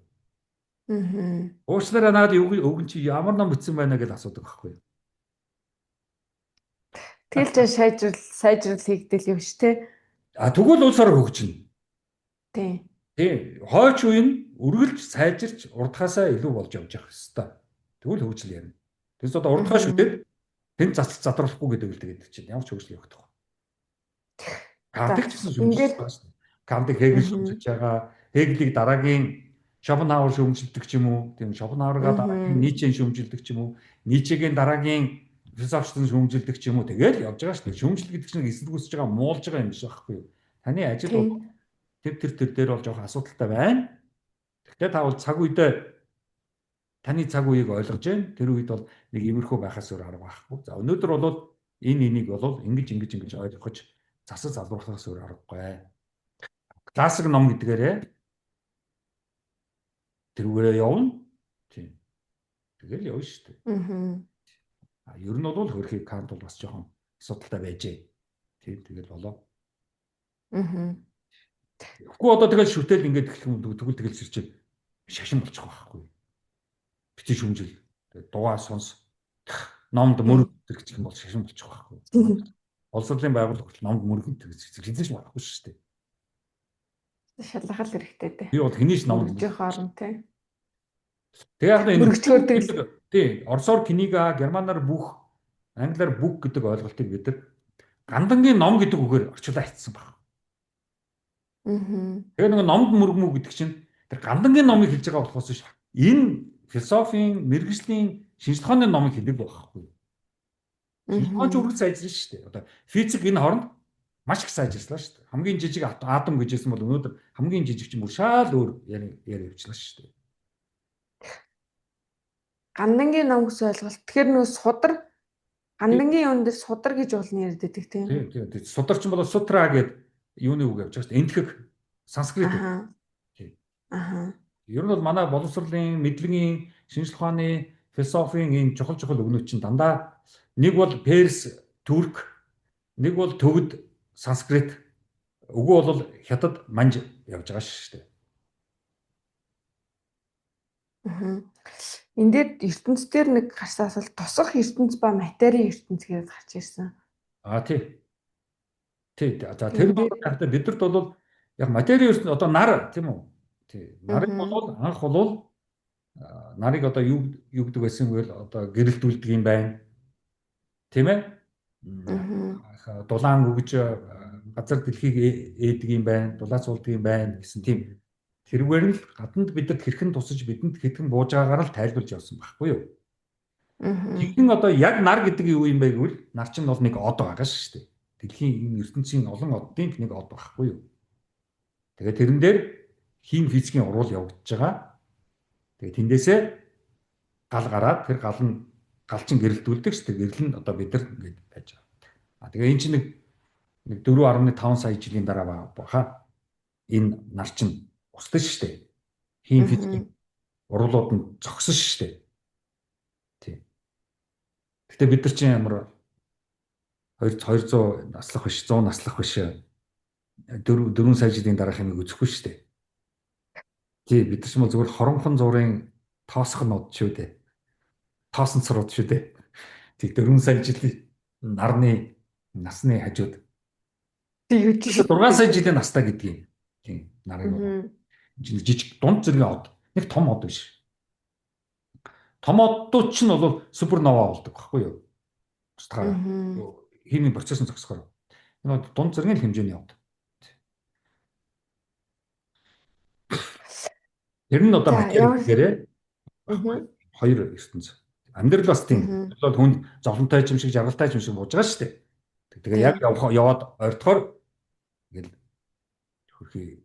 Уучлаарай надад өгөн чи ямар ном бичсэн байна гэж асуудаг байхгүй. Тэгэл ч сайжрал хийгдэл юм ш тэ. Тэгвэл улсаар хөгжинэ. Тийм. Хойч үеийн үргэлж сайжирч урдхаасаа илүү болж явж явах хэвээр. Тэгвэл хөгжил ярина. Тэгээс одоо урдхаа шүтээд тэнд задрахгүй гэдэг л тэгээд чинь ямар ч хөгжил явах тох. Кантыг ч гэсэн шүмжилж байгаа шүү дээ. Кантыг Хегел шүмжилж байгаа. Хегелийг дараагийн Шопенгауэр шүмжилдэг ч юм уу. Тийм Шопенгауэрга дараагийн Ницшег шүмжилдэг ч юм уу. Ницшегийн дараагийн философчдын шүмжилдэг ч юм уу. Тэгээд явж байгаа шүү дээ. Шүмжил гэдэг чинь эсэргүүцэж байгаа муулж байгаа юм биш байхгүй юу? Таны ажил бол тэр дээр бол жоох асуудалтай байна. Гэхдээ та бол цаг үедээ таны цаг үеийг ойлгож байна. Тэр үед бол нэг иймэрхүү байхаас өөр арга байхгүй. За өнөөдөр бол энийг бол ингэж ойлгож засаж залруулахаас өөр аргагүй. Классик ном гэдгээрээ тэрүүгээрээ явна. Тийм. Тэгэл явна шүү дээ. Ер нь бол хөрхий Кант бол бас жоохон асуудалтай байжээ. Тийм тэгэл болоо. Тэгэхгүй одоо тэгэл шүтэл ингээд эхлэх юм тэгвэл тэгэл сэрчээ шашин болчих واخгүй. Бити шүмжил. Дугаа сонс. Номд мөрөг гэх юм бол шашин болчих واخгүй. Олонлын байгууллага хүртэл номд мөрөг гэж хэлж болохгүй шүү дээ. Шалгал хэрэгтэй дээ. Би бол хинийш ном гэж хоорон тий. Тэгээ яг энэ тий орсоор книга, германаар бүх, англиар бүх гэдэг ойлголтыг бид нар гандангийн ном гэдэг үгээр орчуулаад хэлсэн баг. Тэгээ нэг номд мөргмүү гэдэг чинь тэр гандангийн номыг хэлж байгаа болохоос ш. Энэ философийн, мэргэжлийн шинжлэх ухааны номыг хэлдэг байхгүй. Шинжлэх ухаанч үргэлж сайжирна шүү дээ. Одоо физик энэ хооронд маш их сайжирсан шүү дээ. Хамгийн жижиг атом гэжсэн бол өнөөдөр хамгийн жижиг чинь бүр шал өөр яриа явуулсан шүү дээ. Гандангийн ном гэсэн ойлголт. Тэгэхээр нөө судар гандангийн юм дээр судар гэж болно яриад байдаг тийм. Тийм. Судар чинь бол сутра гэдэг юуны үг явж байгаа шүү дээ. Энтгэх санскрит. Ер нь бол манай боловсролын, мэдлэгийн, шинжлэх ухааны, философийн энэ чухал өгнүүд чинь дандаа нэг бол Перс, Турк, нэг бол Төвөд, Санскрит, үгүй бол Хятад, Манж явж байгаа шүү дээ. Энд дээр ертөнцийн нэг гарсан асуулт тусах ертөнц ба материйн ертөнц гэж гарч ирсэн. Тий. За тэр бол бидэрт бол яг материйн ертөнц одоо нар тийм үү? Тий. Нарыг бол анх бол нарыг одоо юу гэдэг байсан вэ? Одоо гэрэлтүүлдэг юм байна. Тийм ээ? Дулаан өгж газар дэлхийг ээдэг юм байна, дулаацуулдаг юм байна гэсэн тийм тэрүүгээр нь гаданд бидэд хэрхэн тусаж бидэнд хэдхэн бууж байгаагаар л тайлбарж явсан байхгүй юу? Тэгвэл одоо яг нар гэдэг юу юм бэ гэвэл нар чинь бол нэг од байгаа шүү дээ. Дэлхийн энэ ертөнцийн олон оддын нэг од байхгүй юу? Тэгээд тэрэн дээр хим физикийн урвал явагдаж байгаа. Тэгээд тэндээсээ гал гараад тэр гал нь галчин гэрэлтүүлдэг шүү дээ. Гэрэл нь одоо бид нар ингэж байж байгаа. Тэгээ энэ чинь нэг 4.5 сая жилийн дараа баха энэ нар чинь устдаж шүү дээ. Хим физикийн урвалууд нь зогсон шүү дээ. Тийм. Гэтэ бид нар чинь ямар 200 наслах биш, 100 наслах биш 4 сая жилийн дараахыг үзэхгүй шүү дээ. Тий, бид нар ч мөн зөвхөн хоромхон зургийн тоосох нод шүү дээ. Тоосон царууд шүү дээ. Тэг 4 сая жилийн насны хажууд. Юу ч 6 сая жилийн настай гэдгийг. Тийм, нарыг бол жижиг дунд зэргийн од. Нэг том од биш. Том одууд ч нь бол супернова болдог байхгүй юу? Тусдаа химийн процессын зогсохоор. Энэ дунд зэргийн хэмжээний од. Тэр нь одоо матери хоёр ертөнц. Амьдрал бас тийм. Бол хүн зовлонтой юм шиг, жаргалтай юм шиг бууж байгаа шүү дээ. Тэгээ яг яваад ойртохоор ингээл хөрхий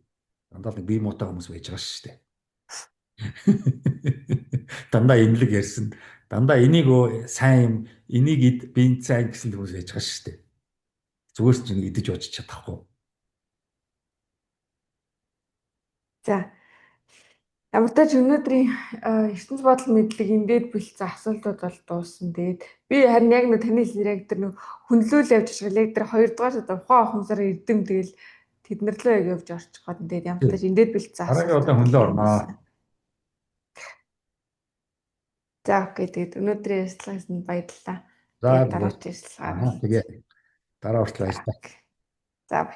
дандаа нэг бие муутай хүмүүс байж байгаа шүү дээ. Дандаа имлэг ярьсан. Дандаа энийг сайн юм, энийг ид би сайн гэсэн хүмүүс байж байгаа шүү дээ. Зүгээр ч нэг идэж бодож чадахгүй. За. Ямар ч өнөөдрийн ертөнц бодол мэдлэг эндээд бэлдсэн асуултууд бол дууссан. Тэгээд би харин яг нэг таны яг тэр хүнлүүл явж байгаа яг тэр 2 дугаар одоо ухаан ухамсаар эрдэм тэгэл тэднэр лөө яг явж орчих гоод тэгээд ямар ч эндээд бэлдсэн асуулт. Дараагийн удаа хүнлээ орноо. За окей тэгээд өнөөдрийн ярилцлагаас нь баярлалаа. За дараач ярилцлага. Тэгээ дараа уучлаарай. За